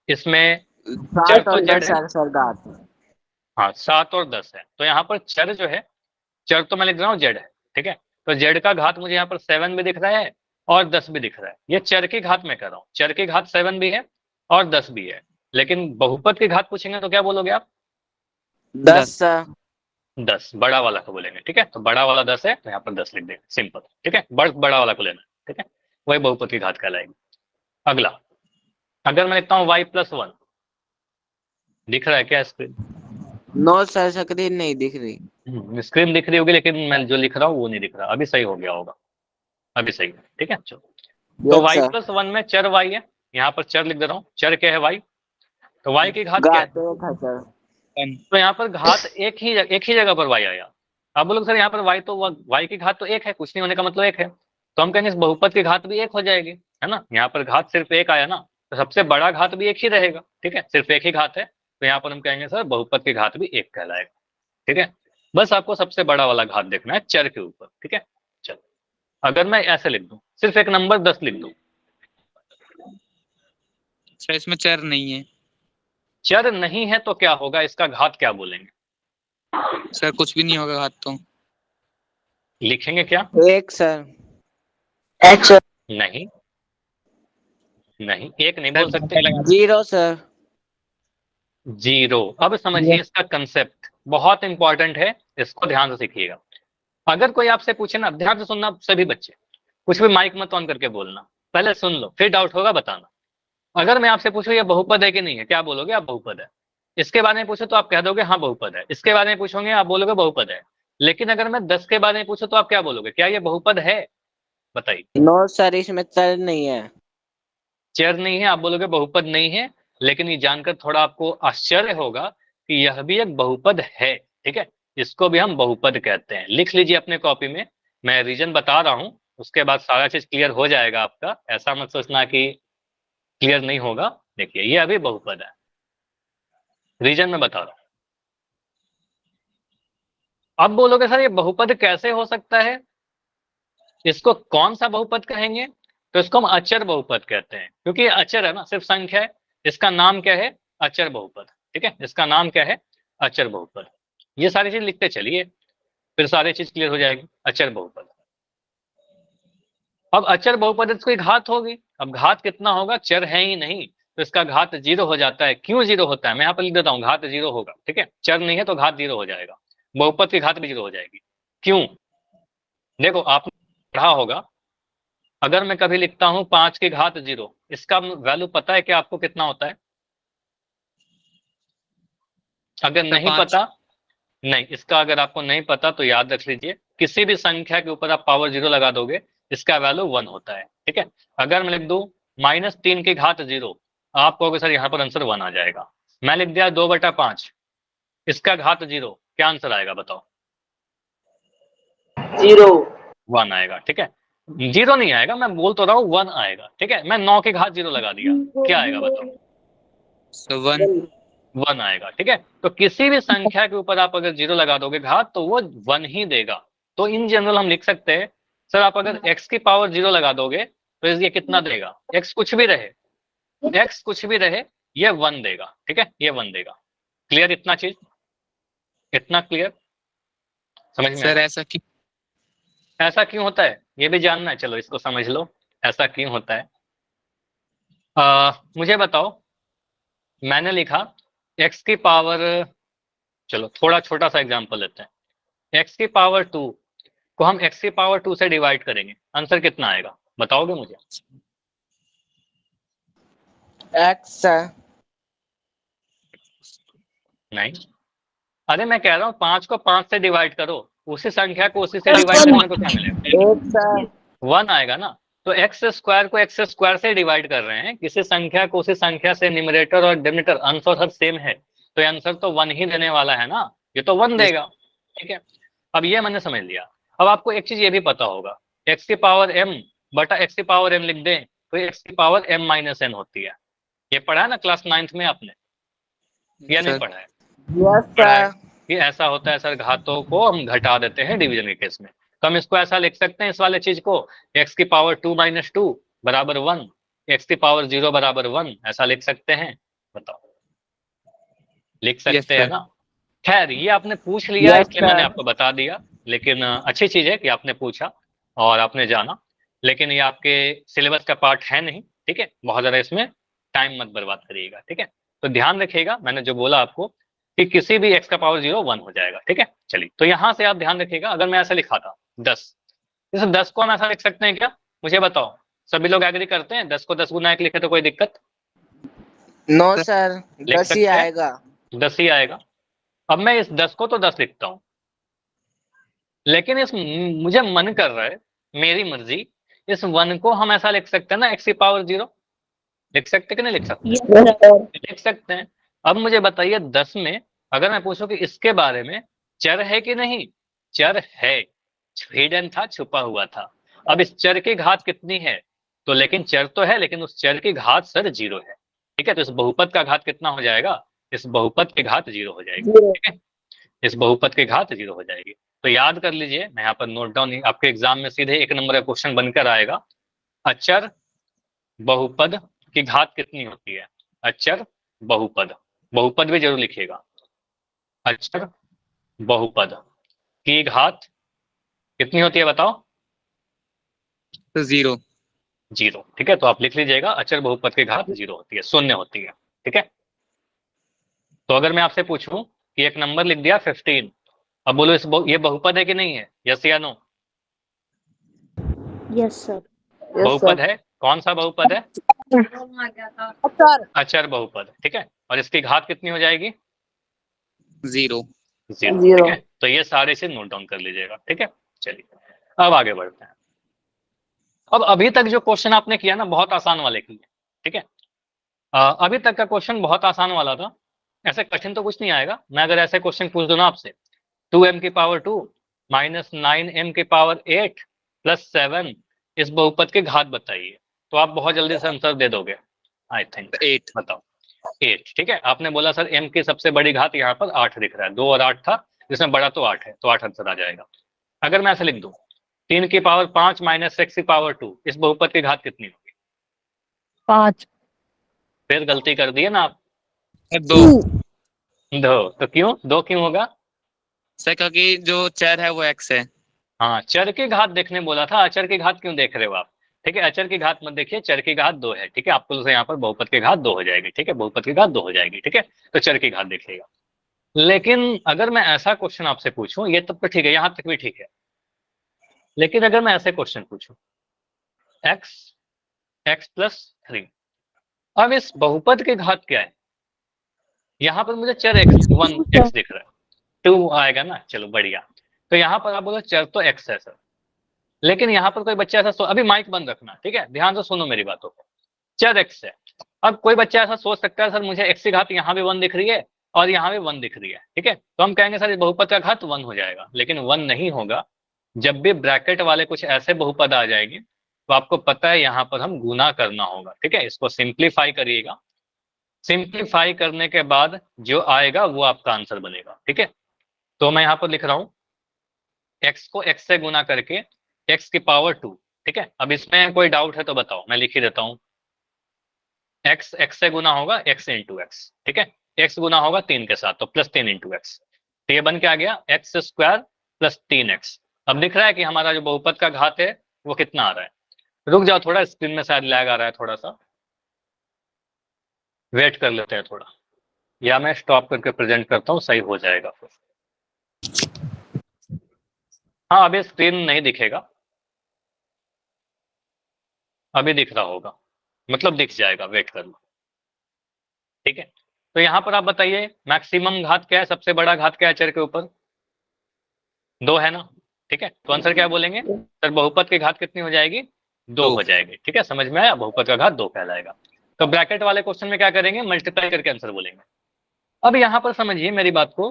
इसमें चर 7 तो और जड़ 10 है, सर घात। हाँ 7 और 10 है, तो यहाँ पर चर जो है, चर तो मैं लिख रहा हूँ जेड है, ठीक है। तो जेड का घात मुझे यहाँ पर 7 भी दिख रहा है और 10 भी दिख रहा है। ये चर की घात में कर रहा हूँ, चर की घात 7 भी है और 10 भी है। लेकिन बहुपद की घात पूछेंगे तो क्या बोलोगे आप? 10 सर। 10 बड़ा वाला को बोलेंगे, ठीक है। तो बड़ा वाला 10 है तो यहाँ पर 10 लिख देंगे, सिंपल, ठीक है। बड़ा वाला को लेना है, ठीक है, वही बहुपद की घात कहलाएगी। अगला, अगर मैं लिखता हूँ y+1, दिख रहा है क्या स्क्रीन? नो सर, स्क्रीन नहीं दिख रही। स्क्रीन दिख रही होगी, लेकिन मैं जो लिख रहा हूँ वो नहीं दिख रहा। अभी सही हो गया होगा, अभी सही है, ठीक है। चलो, तो यस सर। y+1 में चर y है, यहाँ पर चर लिख दे रहा हूँ। चर क्या है? y। तो y की घात क्या है? घात 1 है सर। तो यहाँ पर घात एक ही जगह पर y आया। अब बोलोगे सर यहाँ पर y तो y की घात तो 1 है, कुछ नहीं होने का मतलब 1 है, तो हम कहेंगे इस बहुपद की घात भी 1 हो जाएगी, है ना। यहाँ पर घात सिर्फ 1 आया ना, तो सबसे बड़ा घात भी 1 ही रहेगा, ठीक है। सिर्फ 1 ही घात है, तो यहाँ पर हम कहेंगे सर बहुपद की घात भी 1 कहलाएगा, ठीक है। बस आपको सबसे बड़ा वाला घात देखना है चर के ऊपर, ठीक है। चलो, अगर मैं ऐसे लिख दूं, सिर्फ एक नंबर 10 लिख दूं, सर इसमें चर नहीं है। चर नहीं है तो क्या होगा? इसका घात क्या बोलेंगे? सर कुछ भी नहीं होगा घात तो। लिखेंगे क्या? 1 सर। नहीं, नहीं, 1 नहीं बोल सकते। 0 सर। 0। अब समझिए इसका कंसेप्ट बहुत इंपॉर्टेंट है, इसको ध्यान से सीखिएगा। अगर कोई आपसे पूछे ना, ध्यान से सुनना सभी बच्चे, कुछ भी माइक मत ऑन करके बोलना, पहले सुन लो, फिर डाउट होगा बताना। अगर मैं आपसे पूछूं ये बहुपद है कि नहीं है, क्या बोलोगे आप? बहुपद है। इसके बारे में पूछो तो आप कह दोगे हाँ बहुपद है। इसके बारे में पूछोगे आप बोलोगे बहुपद है। लेकिन अगर मैं 10 के बारे में पूछूं तो आप क्या बोलोगे? क्या ये बहुपद है? बताइए। नो सर, इसमें चर नहीं है। चर नहीं है, आप बोलोगे बहुपद नहीं है। लेकिन ये जानकर थोड़ा आपको आश्चर्य होगा कि यह भी एक बहुपद है, ठीक है। इसको भी हम बहुपद कहते हैं। लिख लीजिए अपने कॉपी में, मैं रीजन बता रहा हूं, उसके बाद सारा चीज क्लियर हो जाएगा आपका। ऐसा मत सोचना कि क्लियर नहीं होगा। देखिए ये अभी बहुपद है, रीजन में बता रहा हूं। अब बोलोगे सर ये बहुपद कैसे हो सकता है, इसको कौन सा बहुपद कहेंगे? तो इसको हम अचर बहुपद कहते हैं, क्योंकि ये अचर है ना, सिर्फ संख्या है। इसका नाम क्या है? अचर बहुपद, ठीक है। इसका नाम क्या है? अचर बहुपद। ये सारी चीज लिखते चलिए, फिर सारी चीज क्लियर हो जाएगी। अचर बहुपद। अब अचर बहुपद की कोई घात होगी। अब घात कितना होगा? चर है ही नहीं, तो इसका घात 0 हो जाता है। क्यों 0 होता है? मैं यहाँ पर लिख देता हूँ, घात 0 होगा, ठीक है। चर नहीं है तो घात 0 हो जाएगा, बहुपद की घात भी 0 हो जाएगी। क्यों? देखो आपने पढ़ा होगा, अगर मैं कभी लिखता हूं 5 की घात 0, इसका वैल्यू पता है कि आपको कितना होता है? अगर नहीं 5। पता, नहीं, इसका अगर आपको नहीं पता तो याद रख लीजिए, किसी भी संख्या के ऊपर आप पावर 0 लगा दोगे, इसका वैल्यू 1 होता है, ठीक है। अगर मैं लिख दूं -3 की घात 0, आप कहोगे सर यहाँ पर आंसर 1 आ जाएगा। मैं लिख दिया 2/5, इसका घात 0, क्या आंसर आएगा बताओ? 0। 1 आएगा, ठीक है। 0 नहीं आएगा, मैं बोल तो रहा हूँ 1 आएगा, ठीक है। मैं 9 की घात 0 लगा दिया, क्या आएगा बताओ? सर 1। 1 आएगा, ठीक है। तो किसी भी संख्या के ऊपर आप अगर 0 लगा दोगे घात, तो वो 1 ही देगा। तो इन जनरल हम लिख सकते हैं सर, आप अगर x की पावर 0 लगा दोगे तो ये कितना देगा? x कुछ भी रहे, x कुछ भी रहे, ये 1 देगा, ठीक है, ये 1 देगा। क्लियर? इतना चीज, इतना क्लियर समझ में सर आया? ऐसा क्यों? ऐसा क्यों होता है ये भी जानना है, चलो इसको समझ लो, ऐसा क्यों होता है। मुझे बताओ, मैंने लिखा x की पावर, चलो थोड़ा छोटा सा एग्जांपल लेते हैं। x की पावर 2 को हम x की पावर 2 से डिवाइड करेंगे, आंसर कितना आएगा बताओगे मुझे? x sir. नहीं, अरे मैं कह रहा हूँ 5 को 5 से डिवाइड करो, उसी संख्या को उसी से डिवाइड करने को क्या मिलेगा? 1 सर। 1 आएगा ना। तो एक्स स्क्वायर को एक्स स्क्वायर से डिवाइड कर रहे हैं, किसी संख्या को उसी संख्या से, न्यूमरेटर और डिनोमिनेटर अंश और हर सेम है, तो आंसर तो 1 ही देने वाला है ना, ये तो 1 देगा। ठीक है, अब ये मैंने समझ लिया। अब आपको एक चीज ये भी पता होगा, x की पावर m बटा x की पावर n लिख दें तो x की पावर m माइनस n होती है। ये पढ़ा है ना क्लास 9th में आपने, या नहीं सर पढ़ा है? यस पढ़ा है सर। कि ऐसा होता है सर, घातों को हम घटा देते हैं डिवीजन के केस में। तो हम इसको ऐसा लिख सकते हैं, इस वाले चीज को, x की पावर 2 माइनस 2 बराबर 1, x की पावर 0 बराबर 1, ऐसा लिख सकते हैं? बताओ, लिख यस सकते हैं सर। ना? खैर, ये आपने पूछ लिया यस इसलिए मैंने सर। आपको बता दिया, लेकिन अच्छी चीज है कि आपने पूछा और आपने जाना, लेकिन ये आपके सिलेबस का पार्ट है नहीं। ठीक है, बहुत ज्यादा इसमें टाइम मत बर्बाद करिएगा। ठीक है, तो ध्यान रखिएगा, मैंने जो बोला आपको कि किसी भी x का पावर 0 1 हो जाएगा। ठीक है, चलिए, तो यहां से आप ध्यान रखिएगा, अगर मैं ऐसा लिखा था 10, इस 10 को हम ऐसा लिख सकते हैं क्या? मुझे बताओ, सभी लोग एग्री करते हैं 10 को 10 गुना 1 लिखे तो कोई दिक्कत? नो सर, सर, लिख 10 ही सकते हैं, आएगा। 10 ही आएगा। अब मैं इस 10 को तो 10 लिखता हूँ, लेकिन इस मुझे मन कर रहा है, मेरी मर्जी, इस 1 को हम ऐसा लिख सकते हैं ना, x की पावर 0, लिख सकते कि नहीं लिख सकते? Yes, sir. लिख सकते हैं। अब मुझे बताइए 10 में अगर मैं पूछूं कि इसके बारे में चर है कि नहीं? चर है, हिडन था, छुपा हुआ था। अब इस चर की घात कितनी है? तो लेकिन चर तो है, लेकिन उस चर की घात सर 0 है। ठीक है, तो इस बहुपद का घात कितना हो जाएगा? इस बहुपद की घात 0 हो जाएगी। ठीक है, इस बहुपद की घात 0 हो जाएगी। तो याद कर लीजिए, मैं यहाँ पर नोट डाउन, आपके एग्जाम में सीधे 1 नंबर का क्वेश्चन बनकर आएगा, अचर बहुपद की घात कितनी होती है? अचर बहुपद, बहुपद भी जरूर लिखिएगा, अचर बहुपद की घात कितनी होती है बताओ? तो 0। 0। ठीक है, तो आप लिख लीजिएगा, अचर बहुपद की घात 0 होती है, शून्य होती है। ठीक है, तो अगर मैं आपसे पूछूं कि एक नंबर लिख दिया 15, अब बोलो ये बहुपद है कि नहीं है? यस या नो? Yes, sir. बहुपद है। कौन सा बहुपद है? सर। अचर बहुपद। ठीक है, और इसकी घात कितनी हो जाएगी? 0। 0। ठीक है, तो ये सारे से नोट डाउन कर लीजिएगा। ठीक है, चलिए अब आगे बढ़ते हैं। अब अभी तक जो क्वेश्चन आपने किया ना, बहुत आसान वाले किए। ठीक है, अभी तक का क्वेश्चन बहुत आसान वाला था, ऐसे कठिन तो कुछ नहीं आएगा। मैं अगर ऐसे क्वेश्चन पूछ दूं ना आपसे, 2m की पावर 2 माइनस 9m की पावर 8 प्लस 7, इस बहुपद की घात बताइए, तो आप बहुत जल्दी से आंसर दे दोगे आई थिंक। 8। बताओ, 8। ठीक है, आपने बोला सर m की सबसे बड़ी घात यहाँ पर 8 दिख रहा है, 2 और 8 था, जिसमें बड़ा तो 8 है, तो 8 आंसर आ जाएगा। अगर मैं ऐसे लिख दूं 3 की पावर 5 माइनस 6 की पावर 2, इस बहुपद की घात कितनी होगी? 5. फिर गलती कर दी है ना आप, 2। 2। तो क्यों 2 क्यों होगा? सर क्योंकि जो चर है वो x है। हाँ, चर की घात देखने बोला था, अचर की घात क्यों देख रहे हो आप? ठीक है, अचर की घात मत देखिए, चर की घात 2 है। ठीक है, आपको तो यहाँ पर बहुपद की घात 2 हो जाएगी। ठीक है, बहुपद की घात 2 हो जाएगी। ठीक है, तो चर की घात देखिएगा। लेकिन अगर मैं ऐसा क्वेश्चन आपसे पूछूं, ये तब तो ठीक है, यहां तक भी ठीक है, लेकिन अगर मैं ऐसे क्वेश्चन पूछूं, x x प्लस 3, अब इस बहुपद की घात क्या है? यहाँ पर मुझे चर x 1 x दिख रहा है, 2 आएगा ना, चलो बढ़िया। तो यहाँ पर आप बोलो चर तो x है सर, लेकिन यहाँ पर कोई बच्चा ऐसा अभी माइक बंद रखना, ठीक है, ध्यान से सुनो मेरी बातों को। चर x है, अब कोई बच्चा ऐसा सोच सकता है सर मुझे x की घात यहाँ भी 1 दिख रही है और यहाँ भी 1 दिख रही है। ठीक है, तो हम कहेंगे सर इस बहुपद का घात 1 हो जाएगा, लेकिन 1 नहीं होगा। जब भी ब्रैकेट वाले कुछ ऐसे बहुपद आ जाएंगे तो आपको पता है यहाँ पर हम गुना करना होगा। ठीक है, इसको सिंप्लीफाई करिएगा, सिंप्लीफाई करने के बाद जो आएगा वो आपका आंसर बनेगा। ठीक है, तो मैं यहाँ पर लिख रहा हूँ x को x से गुना करके x की पावर 2। ठीक है, अब इसमें कोई डाउट है तो बताओ, मैं लिख ही देता हूँ। x x से गुना होगा x इंटू एक्स। ठीक है, x गुना होगा 3 के साथ, तो प्लस 3 इंटू एक्स, तो ये बन के आ गया x स्क्वायर प्लस 3x। अब दिख रहा है कि हमारा जो बहुपद का घात है वो कितना आ रहा है? रुक जाओ थोड़ा, स्क्रीन में शायद लैग आ रहा है, थोड़ा सा वेट कर लेते हैं थोड़ा, या मैं स्टॉप करके प्रेजेंट करता हूँ, सही हो जाएगा फिर। हाँ, अभी स्क्रीन नहीं दिखेगा, अभी दिख रहा होगा, मतलब दिख जाएगा, वेट कर लो। ठीक है, तो यहाँ पर आप बताइए मैक्सिमम घात क्या है, सबसे बड़ा घात क्या है चर के ऊपर? 2 है ना। ठीक है, तो आंसर क्या बोलेंगे सर? बहुपद की घात कितनी हो जाएगी? 2 हो जाएगी। ठीक है, समझ में आया, बहुपद का घात 2 कहलाएगा। तो ब्रैकेट वाले क्वेश्चन में क्या करेंगे? मल्टीप्लाई करके आंसर बोलेंगे। अब यहाँ पर समझिए मेरी बात को,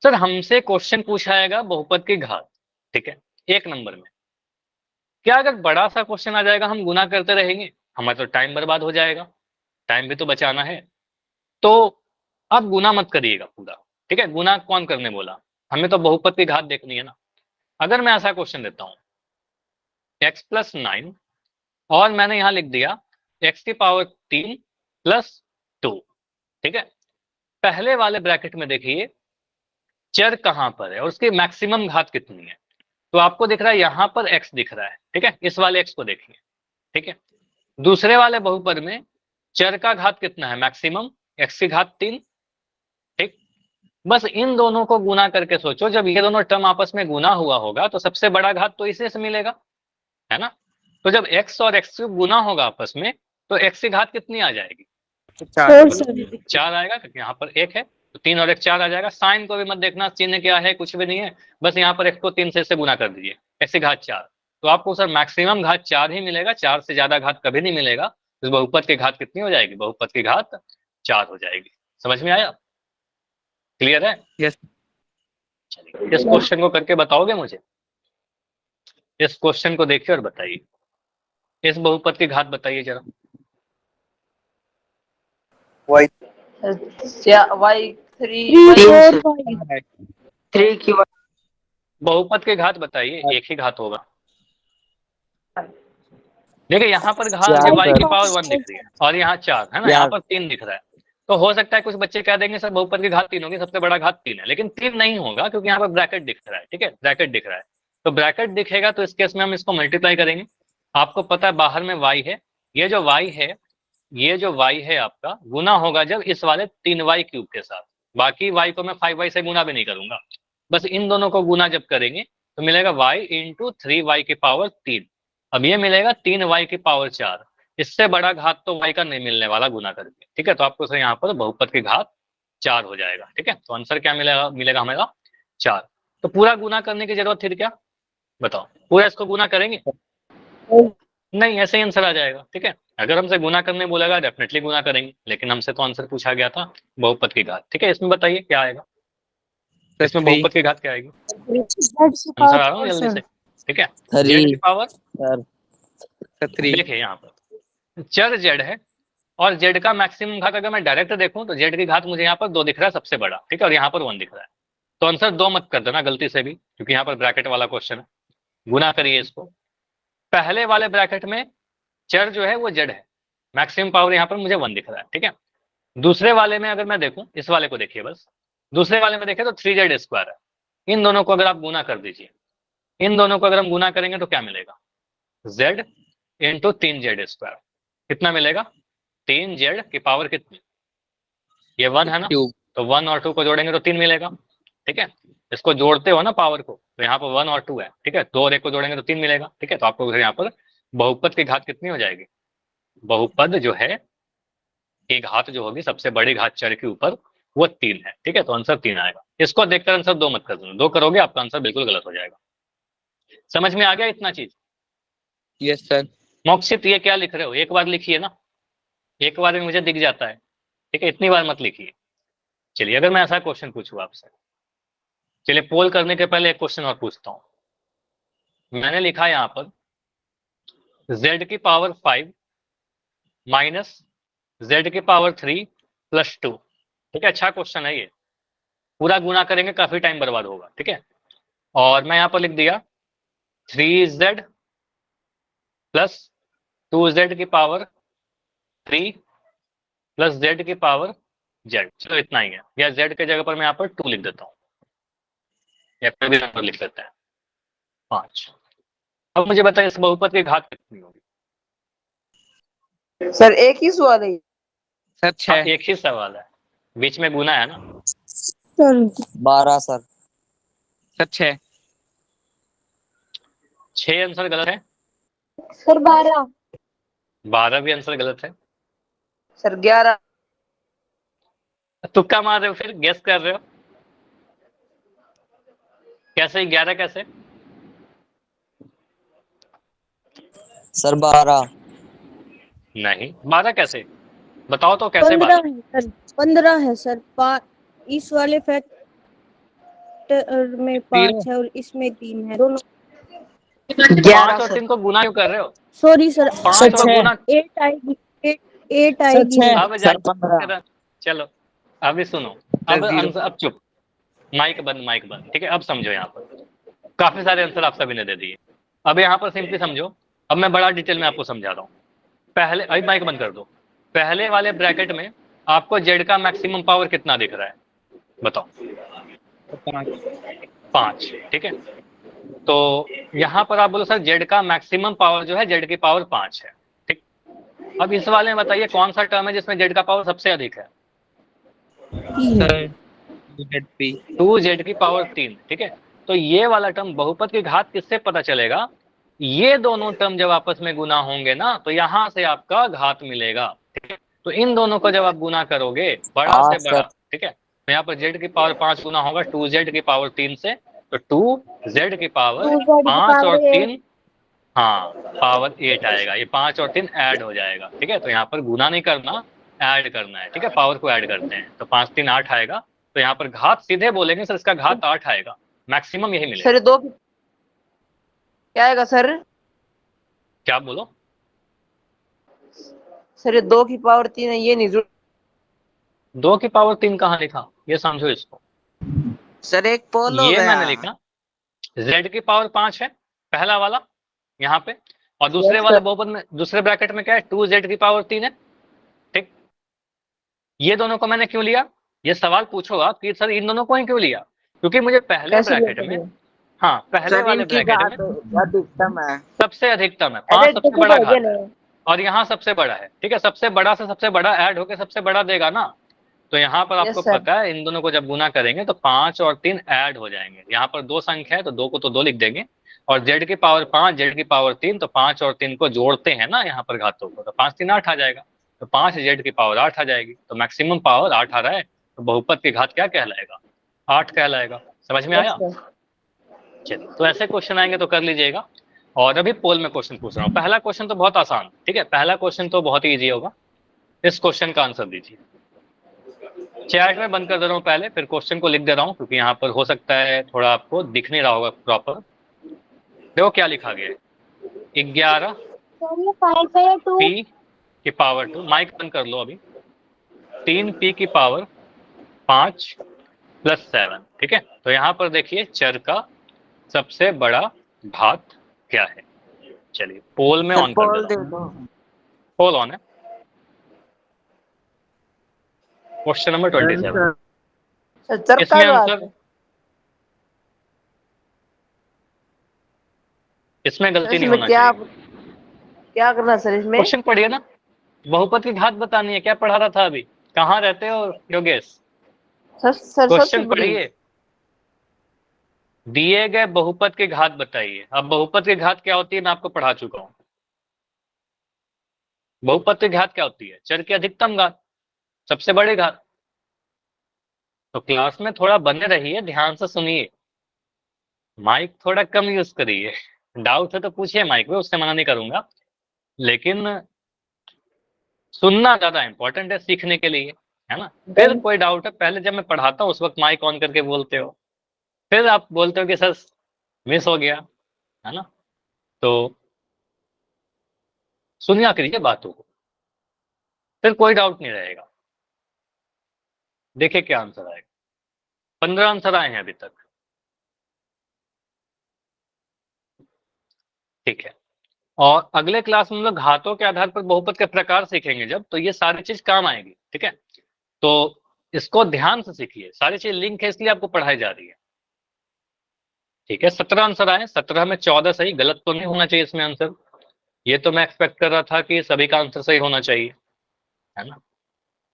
सर हमसे क्वेश्चन पूछा जाएगा बहुपद की घात, ठीक है, 1 नंबर में। क्या अगर बड़ा सा क्वेश्चन आ जाएगा हम गुना करते रहेंगे, हमारा तो टाइम बर्बाद हो जाएगा, टाइम भी तो बचाना है। तो आप गुना मत करिएगा पूरा, ठीक है, गुना कौन करने बोला, हमें तो बहुपद की घात देखनी है ना। अगर मैं ऐसा क्वेश्चन देता हूँ x + 9 और मैंने यहां लिख दिया x की पावर 3 + 2, ठीक है, पहले वाले ब्रैकेट में देखिए चर कहां पर है और उसकी मैक्सिमम घात कितनी है। तो आपको दिख रहा है यहां पर x दिख रहा है, ठीक है, इस वाले x को देखिए, ठीक है। दूसरे वाले बहुपद में चर का घात कितना है, मैक्सिमम x की घात 3, ठीक। बस इन दोनों को गुना करके सोचो, जब ये दोनों टर्म आपस में गुना हुआ होगा तो सबसे बड़ा घात तो इसी से मिलेगा, है ना। तो जब x और x क्यूब गुना होगा आपस में तो x की घात कितनी आ जाएगी, 4 आएगा, क्योंकि यहाँ पर 1 है तो 3 और 1 4 आ जाएगा। साइन को भी मत देखना, चिन्ह क्या है कुछ भी नहीं है, बस यहाँ पर x को 3 से गुना कर दीजिए, x की घात 4, तो आपको सर मैक्सिमम घात 4 ही मिलेगा, 4 से ज्यादा घात कभी नहीं मिलेगा। तो बहुपद की घात कितनी हो जाएगी, बहुपद की घात 4 हो जाएगी। समझ में आया, क्लियर है? यस। चलिए इस क्वेश्चन को करके बताओगे मुझे, इस क्वेश्चन को देखिए और बताइए, इस बहुपद की घात बताइए जरा। y 3 की बहुपद की घात बताइए, एक ही घात होगा। देखिए यहाँ पर घात चार y की सर। पावर 1 दिख रही है और यहाँ 4 है ना, यहाँ पर 3 दिख रहा है। तो हो सकता है कुछ बच्चे कह देंगे सर बहुपद की घात 3 होगी, सबसे बड़ा घात 3 है, लेकिन 3 नहीं होगा क्योंकि यहाँ पर ब्रैकेट दिख रहा है, ठीक है, ब्रैकेट दिख रहा है। तो ब्रैकेट दिखेगा तो इस केस में हम इसको मल्टीप्लाई करेंगे। आपको पता है बाहर में y है, ये जो y है, ये जो y है आपका गुना होगा जब इस वाले 3y क्यूब के साथ, बाकी y को मैं 5y से गुना भी नहीं करूंगा, बस इन दोनों को गुना जब करेंगे तो मिलेगा y × 3y की पावर 3। अब ये मिलेगा 3y की पावर 4, इससे बड़ा घात तो y का नहीं मिलने वाला गुना करके, ठीक है। तो आपको सर यहाँ पर बहुपद की घात 4 हो जाएगा, ठीक है। तो आंसर क्या मिलेगा, मिलेगा हमें 4। तो पूरा गुना करने की जरूरत थी क्या, बताओ, पूरा इसको गुना करेंगे, नहीं ऐसे ही आंसर आ जाएगा, ठीक है। अगर हमसे गुना करने बोलेगा डेफिनेटली गुना करेंगे, लेकिन हमसे तो आंसर पूछा गया था बहुपद की घात, ठीक है। इसमें बताइए क्या आएगा, इसमें 3 बहुपद की घात क्या आएगी, आंसर आ रहा हूँ जल्दी से, ठीक है। z की पावर, सर 3 देखिए यहाँ पर चर z है और z का मैक्सिमम घात अगर मैं डायरेक्ट देखूं तो z की घात मुझे यहाँ पर 2 दिख रहा है सबसे बड़ा, ठीक है, और यहाँ पर 1 दिख रहा है। तो आंसर 2 मत कर देना गलती से भी, क्योंकि यहाँ पर ब्रैकेट वाला क्वेश्चन है। गुना करिए इसको, पहले वाले ब्रैकेट में चर जो है वो z है, मैक्सिमम पावर यहाँ पर मुझे 1 दिख रहा है, ठीक है। दूसरे वाले में अगर मैं देखूं, इस वाले को देखिए बस, दूसरे वाले में देखें तो 3z² है। इन दोनों को अगर आप गुना कर दीजिए, इन दोनों को अगर हम गुना करेंगे तो क्या मिलेगा, z × 3z², कितना मिलेगा, 3z की पावर कितनी, ये 1 है ना, क्यूब। तो 1 और 2 को जोड़ेंगे तो 3 मिलेगा, ठीक है। इसको जोड़ते हो ना पावर को, तो यहाँ पर 1 और 2 है, ठीक है, 2 और 1 को जोड़ेंगे तो 3 मिलेगा, ठीक है। तो आपको यहाँ पर बहुपद की घात कितनी हो जाएगी, बहुपद जो है की घात जो होगी सबसे बड़ी घात चर के ऊपर वो 3 है, ठीक है। तो आंसर 3 आएगा। इसको देखकर आंसर 2 मत कर देना, 2 करोगे आपका आंसर बिल्कुल गलत हो जाएगा। समझ में आ गया इतना चीज? Yes sir. मोक्षित ये क्या लिख रहे हो, एक बार लिखिए ना, एक बार में मुझे दिख जाता है, ठीक है, इतनी बार मत लिखिए। चलिए अगर मैं ऐसा क्वेश्चन पूछूं आपसे, चलिए पोल करने के पहले एक क्वेश्चन और पूछता हूं। मैंने लिखा यहाँ पर z की पावर 5 माइनस z की पावर 3 + 2, ठीक है, अच्छा क्वेश्चन है ये। पूरा गुना करेंगे काफी टाइम बर्बाद होगा, ठीक है। और मैं यहाँ पर लिख दिया 3z + 2z की पावर 3 + z की पावर z, चलो इतना ही है, या z के जगह पर मैं यहाँ पर 2 लिख देता हूँ, या कोई भी नंबर लिख देते हैं 5। अब मुझे बताइए इस बहुपद की घात कितनी होगी? सर एक ही सवाल है। सर हाँ, 6। एक ही सवाल है, बीच में गुना है ना। 12 सर। सर 6। 6 आंसर गलत है, सर 12। 12 भी आंसर गलत है। सर 11। तुक्का मार रहे हो, फिर गेस कर रहे हो कैसे, 11 कैसे? सर 12। नहीं 12 कैसे, बताओ तो कैसे 12? 15 है सर। इस वाले फैक्टर में 5 है और इसमें 3 है, दोनों। 11 5 और सर। 3 को गुना क्यों कर रहे हो? सॉरी सर, 5 और गुना 8 आएगी, 8 आएगी सर, सर। अब सर 15। जाए। चलो अभी सुनो, सर अब 0। आंसर, अब चुप, माइक बंद, ठीक है। अब समझो, यहाँ पर काफी सारे आंसर आप सभी ने दे दिए। अब यहाँ पर सिंपली समझो, अब मैं बड़ा डिटेल में आपको समझा रहा हूँ। पहले, अभी माइक बंद कर दो। पहले वाले ब्रैकेट में आपको जेड का मैक्सिमम पावर कितना दिख रहा है, बताओ? 5, ठीक है। तो यहाँ पर आप बोलो सर जेड का मैक्सिमम पावर जो है, जेड की पावर 5 है, ठीक। अब इस वाले में बताइए कौन सा टर्म है जिसमें जेड का पावर सबसे अधिक है? Sir 2ZP। 2z की पावर 3, ठीक है। तो ये वाला टर्म बहुपद की घात किससे पता चलेगा? ये दोनों टर्म जब आपस में गुना होंगे ना, तो यहां से आपका घात मिलेगा, ठीक है। तो इन दोनों को जब आप गुना करोगे, बड़ा हाँ से बड़ा, सर। ठीक है, तो यहाँ पर z की पावर 5 गुना होगा 2z की पावर 3 से, तो 2z की पावर 5 और 3, हाँ, पावर 8 आएगा। ये 5 और 3 ऐड हो जाएगा, ठीक है। तो यहाँ पर गुना नहीं करना, ऐड करना है, ठीक है। पावर को ऐड करते हैं, तो 5 3 8 आएगा। तो यहाँ पर घात सीधे बोलेंगे सर, इसका घात 8 आएगा, मैक्सिमम यही मिलेगा। सर 2 क्या आएगा सर? क्या बोलो? सर 2 की पावर 3 है, ये नहीं 2 की पावर 3 कहाँ लिखा, ये समझो इसको। सर एक पोल हो ये गया। मैंने लिखा z की पावर 5 है पहला वाला यहाँ पे, और दूसरे Yes, वाले sir. बहुपद में, दूसरे ब्रैकेट में क्या है, 2z की पावर 3 है, ठीक। ये दोनों को मैंने क्यों लिया? ये सवाल पूछो आप कि सर इन दोनों को ही क्यों लिया? क्योंकि मुझे पहले कैसे ब्रैकेट में, हाँ, पहले सर वाले इनकी ब्रैकेट घात में अधिकतम है। सबसे अधिकतम है, 5 सबसे बड़ा घात है, और यहाँ सबसे बड़ा है, ठीक है। सबसे बड़ा से सबसे बड़ा ऐड होके सबसे बड़ा देगा ना। तो यहाँ पर आपको Yes, sir. पता है इन दोनों को जब गुना करेंगे तो 5 और 3 ऐड हो जाएंगे। यहाँ पर 2 संख्या है तो 2 को तो 2 लिख देंगे, और z की पावर 5, z की पावर 3, तो 5 और 3 को जोड़ते हैं ना यहाँ पर घातों को, तो 5 3 8 आ जाएगा, तो 5 z की पावर 8 आ जाएगी। तो मैक्सिमम पावर 8 आ रहा है, तो बहुपद की घात क्या कहलाएगा? 8 कहलाएगा। समझ में आया? Yes, sir. चलिए, तो ऐसे क्वेश्चन आएंगे तो कर लीजिएगा। और अभी पोल में क्वेश्चन पूछ रहा हूँ। पहला क्वेश्चन तो बहुत आसान, ठीक है, पहला क्वेश्चन तो बहुत ही ईजी होगा। इस क्वेश्चन का आंसर दीजिए। चैट में बंद कर दे रहा हूँ पहले, फिर क्वेश्चन को लिख दे रहा हूँ, क्योंकि यहाँ पर हो सकता है थोड़ा आपको दिख नहीं रहा होगा प्रॉपर। देखो क्या लिखा गया है, 11 p की पावर 2, माइक बंद कर लो अभी, 3 p की पावर 5 प्लस 7, ठीक है। तो यहाँ पर देखिए चर का सबसे बड़ा घात क्या है। चलिए पोल में सर ऑन कर पोल दे दे रहा हूँ, दो। पोल ऑन है। क्वेश्चन नंबर 27, सर चर इसमें का आंसर, इसमें गलती नहीं इसमें होना क्या चाहिए। क्या करना सर इसमें? क्वेश्चन पढ़िए ना, बहुपद की घात बतानी है, क्या पढ़ा रहा था अभी? कहाँ रहते हो योगेश? सर सबसे क्वेश्चन बड़ी। पढ़िए, दिए गए बहुपद की घात बताइए। अब बहुपद की घात क्या होती है मैं आपको पढ़ा चुका हूं। बहुपद की घात क्या होती है? चर की अधिकतम घात, सबसे बड़ी घात। तो क्लास में थोड़ा बने रहिए, ध्यान से सुनिए, माइक थोड़ा कम यूज करिए। डाउट है तो पूछिए माइक में, उससे मना नहीं करूंगा, लेकिन सुनना ज्यादा इंपॉर्टेंट है सीखने के लिए, है ना। फिर कोई डाउट है, पहले जब मैं पढ़ाता हूँ उस वक्त माइक ऑन करके बोलते हो, फिर आप बोलते हो कि सर मिस हो गया, है ना। तो सुनिया करिए बातों को, फिर कोई डाउट नहीं रहेगा। देखिए क्या आंसर आएगा। 15 आंसर आए हैं अभी तक, ठीक है। और अगले क्लास में हम लोग घातों के आधार पर बहुपद के प्रकार सीखेंगे जब, तो ये सारी चीज काम आएगी, ठीक है। तो इसको ध्यान से सीखिए, सारी चीज लिंक है इसलिए आपको पढ़ाई जा रही है, ठीक है। 17 आंसर आए, 17 में 14 सही, गलत तो नहीं होना चाहिए इसमें आंसर। ये तो मैं एक्सपेक्ट कर रहा था कि सभी का आंसर सही होना चाहिए, है ना।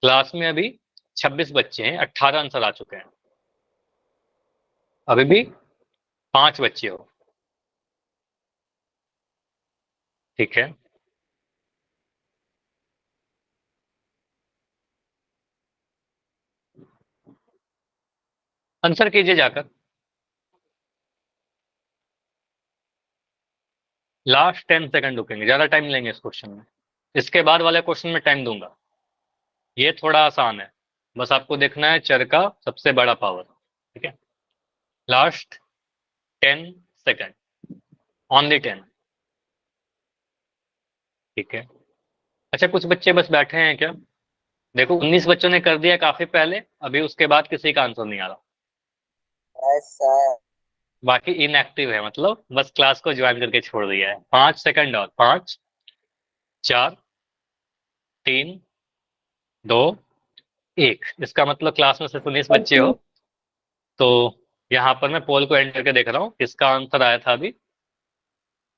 क्लास में अभी 26 बच्चे हैं, 18 आंसर आ चुके हैं, अभी भी 5 बच्चे हो, ठीक है। आंसर कीजिए जाकर, लास्ट 10 सेकंड रुकेंगे, ज्यादा टाइम लेंगे इस क्वेश्चन में, इसके बाद वाले क्वेश्चन में टाइम दूंगा। ये थोड़ा आसान है, बस आपको देखना है चर का सबसे बड़ा पावर, ठीक है। लास्ट 10 सेकंड, ओनली 10, ठीक है। अच्छा कुछ बच्चे बस बैठे हैं क्या? देखो 19 बच्चों ने कर दिया काफी पहले, अभी उसके बाद किसी का आंसर नहीं आ रहा, बाकी इनएक्टिव है, मतलब बस क्लास को ज्वाइन करके छोड़ दिया है। 5 सेकंड और, 5 4 3 2 1। इसका मतलब क्लास में सिर्फ 19 बच्चे हो। तो यहाँ पर मैं पोल को एंड करके देख रहा हूँ किसका आंसर आया था अभी।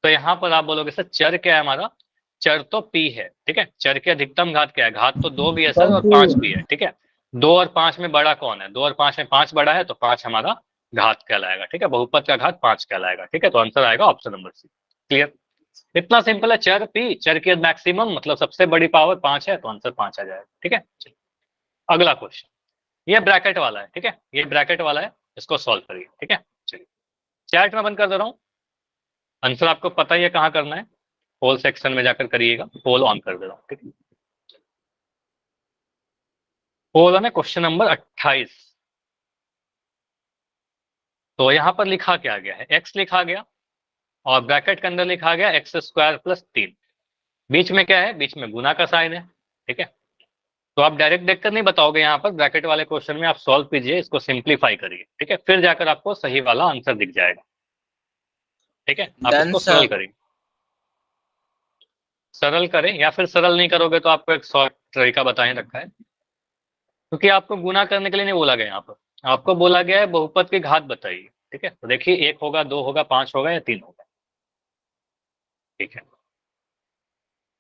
तो यहाँ पर आप बोलोगे सर चर क्या है हमारा? चर तो p है, ठीक है। चर की अधिकतम घात क्या है? घात तो 2 भी है सर और 5 भी है, ठीक है। 2 और 5 में बड़ा कौन है? 2 और 5 में 5 बड़ा है, तो 5 हमारा घात कहलाएगा, ठीक है। बहुपद का घात 5 कहलाएगा, ठीक है। तो आंसर आएगा ऑप्शन नंबर सी। क्लियर? इतना सिंपल है। चर p, चर की मैक्सिमम मतलब सबसे बड़ी पावर 5 है, तो आंसर 5 आ जाएगा, ठीक है। चलिए अगला क्वेश्चन, ये ब्रैकेट वाला है, ठीक है। ये ब्रैकेट वाला है, इसको सॉल्व करिए, ठीक है। चलिए चैट में बंद कर दे रहा हूँ। आंसर आपको पता ही है कहाँ करना है, पोल सेक्शन में जाकर करिएगा। पोल ऑन कर दे रहा हूँ, ठीक है। पोल है क्वेश्चन नंबर 28। तो यहाँ पर लिखा क्या गया है? x लिखा गया और ब्रैकेट के अंदर लिखा गया x² + 3। बीच में क्या है? बीच में गुना का साइन है, ठीक है। तो आप डायरेक्ट देखकर नहीं बताओगे, यहाँ पर ब्रैकेट वाले क्वेश्चन में आप सॉल्व कीजिए, इसको सिंप्लीफाई करिए, ठीक है। फिर जाकर आपको सही वाला आंसर दिख जाएगा, ठीक है। आप Done, इसको sir. सरल करिए, सरल करें, या फिर सरल नहीं करोगे तो आपको एक शॉर्ट तरीका बताए रखा है, क्योंकि आपको गुना करने के लिए नहीं बोला गया, यहाँ पर आपको बोला गया है बहुपद की घात बताइए, ठीक है। तो देखिए 1 होगा, 2 होगा, 5 होगा या 3 होगा, ठीक है।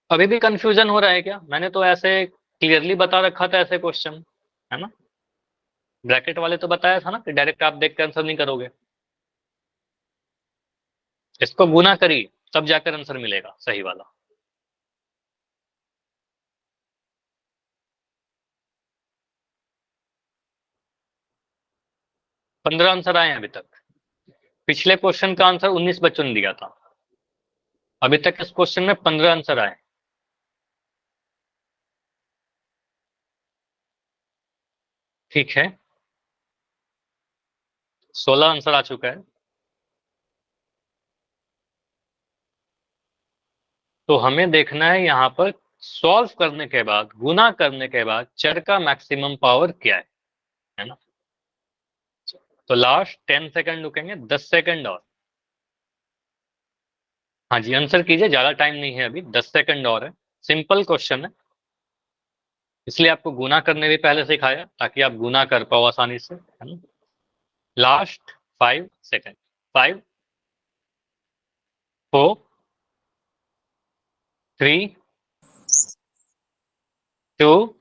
अभी भी कंफ्यूजन हो रहा है क्या? मैंने तो ऐसे क्लियरली बता रखा था ऐसे क्वेश्चन, है ना। ब्रैकेट वाले तो बताया था ना कि डायरेक्ट आप देख कर आंसर नहीं करोगे, इसको गुना करिए तब जाकर आंसर मिलेगा सही वाला। पंद्रह आंसर आए हैं अभी तक। पिछले क्वेश्चन का आंसर 19 बच्चों ने दिया था, अभी तक इस क्वेश्चन में 15 आंसर आए। ठीक है, 16 आंसर आ चुका है। तो हमें देखना है यहाँ पर सॉल्व करने के बाद, गुना करने के बाद चर का मैक्सिमम पावर क्या है ना। तो लास्ट 10 सेकंड रुकेंगे, 10 सेकंड और। हाँ जी आंसर कीजिए, ज्यादा टाइम नहीं है अभी, 10 सेकंड और है। सिंपल क्वेश्चन है, इसलिए आपको गुना करने भी पहले सिखाया ताकि आप गुना कर पाओ आसानी से, है ना। Last 5 second, 5 4 3 2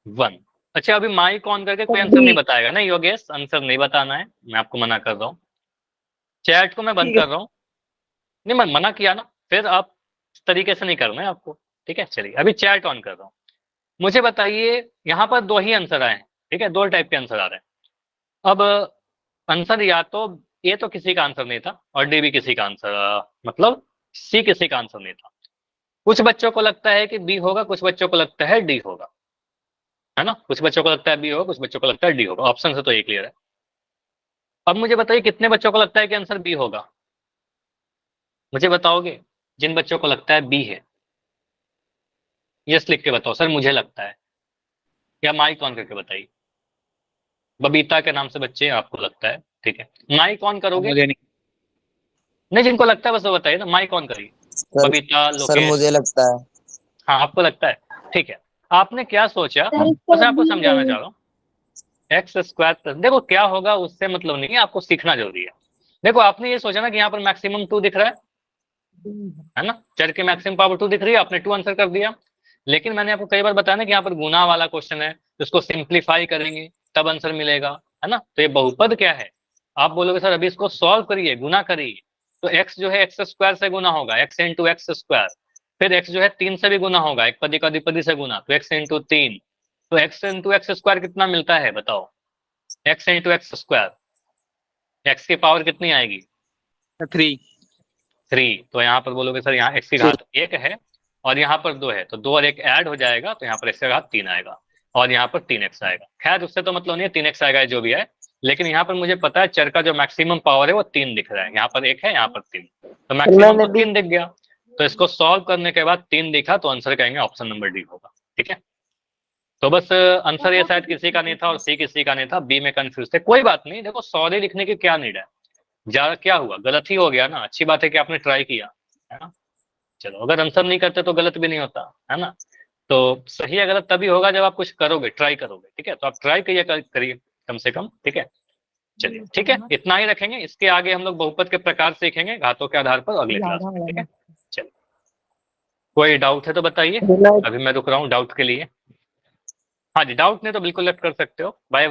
1। अच्छा अभी माइक ऑन करके कोई आंसर नहीं बताएगा ना योगेश, आंसर नहीं बताना है, मैं आपको मना कर रहा हूँ। चैट को मैं बंद कर रहा हूँ। नहीं मैं मना किया ना, फिर आप इस तरीके से नहीं करना है आपको, ठीक है। चलिए अभी चैट ऑन कर रहा हूँ। मुझे बताइए, यहाँ पर 2 ही आंसर आए हैं, ठीक है, 2 टाइप के आंसर आ रहे हैं। अब आंसर या तो ए तो किसी का आंसर नहीं था और डी भी किसी का आंसर, मतलब सी किसी का आंसर नहीं था। कुछ बच्चों को लगता है कि बी होगा, कुछ बच्चों को लगता है डी होगा, है ना। कुछ बच्चों को लगता है बी होगा, कुछ बच्चों को लगता है डी होगा। ऑप्शन से तो ये क्लियर है। अब मुझे बताइए कितने बच्चों को लगता है कि आंसर बी होगा? मुझे बताओगे जिन बच्चों को लगता है बी है, यस लिख के बताओ सर मुझे लगता है, या माइक ऑन करके बताइए। बबीता के नाम से बच्चे हैं, आपको लगता है, ठीक है। माइक ऑन करोगे? मुझे नहीं। नहीं जिनको लगता है बस वो बताइए ना, माइक ऑन करिए। बबीता, सर लोकेश। मुझे लगता है। हाँ आपको लगता है, ठीक है। आपने क्या सोचा, बस मैं आपको समझाना चाह रहा हूँ। x², देखो क्या होगा उससे मतलब नहीं है, आपको सीखना जरूरी है। देखो आपने ये सोचा ना कि यहाँ पर मैक्सिमम 2 दिख रहा है ना, चर की मैक्सिमम पावर 2 दिख रही है, आपने 2 आंसर कर दिया। लेकिन मैंने आपको कई बार बताया ना कि यहाँ पर गुना वाला क्वेश्चन है, इसको सिंप्लीफाई करेंगे तब आंसर मिलेगा, है ना। तो ये बहुपद क्या है? आप बोलोगे सर अभी इसको सॉल्व करिए, गुना करिए। तो x जो है x² से गुना होगा, x × x²। फिर x जो है 3 से भी गुना होगा, एक पदी का द्विपदी से गुना, तो x × 3। तो x × x² कितना मिलता है बताओ? x × x², x की पावर कितनी आएगी? 3। 3। तो यहाँ पर बोलोगे सर यहाँ x की घात 1 है और यहाँ पर 2 है, तो 2 और 1 ऐड हो जाएगा, तो यहाँ पर x की घात 3 आएगा। और यहाँ पर 3x आएगा। खैर उससे तो मतलब नहीं है, 3x आएगा जो भी है, लेकिन यहाँ पर मुझे पता है चर का जो मैक्सिमम पावर है वो 3 दिख रहा है। यहाँ पर 1 है, यहाँ पर 3, तो मैक्सिमम मैंने तो भी 3 दिख गया। तो इसको सॉल्व करने के बाद 3 दिखा तो आंसर कहेंगे ऑप्शन नंबर डी होगा। ठीक है, तो बस आंसर ये शायद किसी का नहीं था और सी किसी का नहीं था, बी में कंफ्यूज थे। कोई बात नहीं, देखो सॉरी लिखने की क्या नीड है, ज्यादा क्या हुआ, गलत ही हो गया ना, अच्छी बात है कि आपने ट्राई किया, है ना। चलो, अगर आंसर नहीं करते तो गलत भी नहीं होता, है ना। तो सही या गलत तभी होगा जब आप कुछ करोगे, ट्राई करोगे। ठीक है, तो आप ट्राई करिए कम से कम। ठीक है, चलिए ठीक है, इतना ही रखेंगे। इसके आगे हम लोग बहुपद के प्रकार सीखेंगे घातों के आधार पर अगले क्लास में। ठीक है, चलिए, कोई डाउट है तो बताइए, अभी मैं रुक रहा हूँ डाउट के लिए। हाँ जी, डाउट नहीं तो बिल्कुल लेफ्ट कर सकते हो। बाय।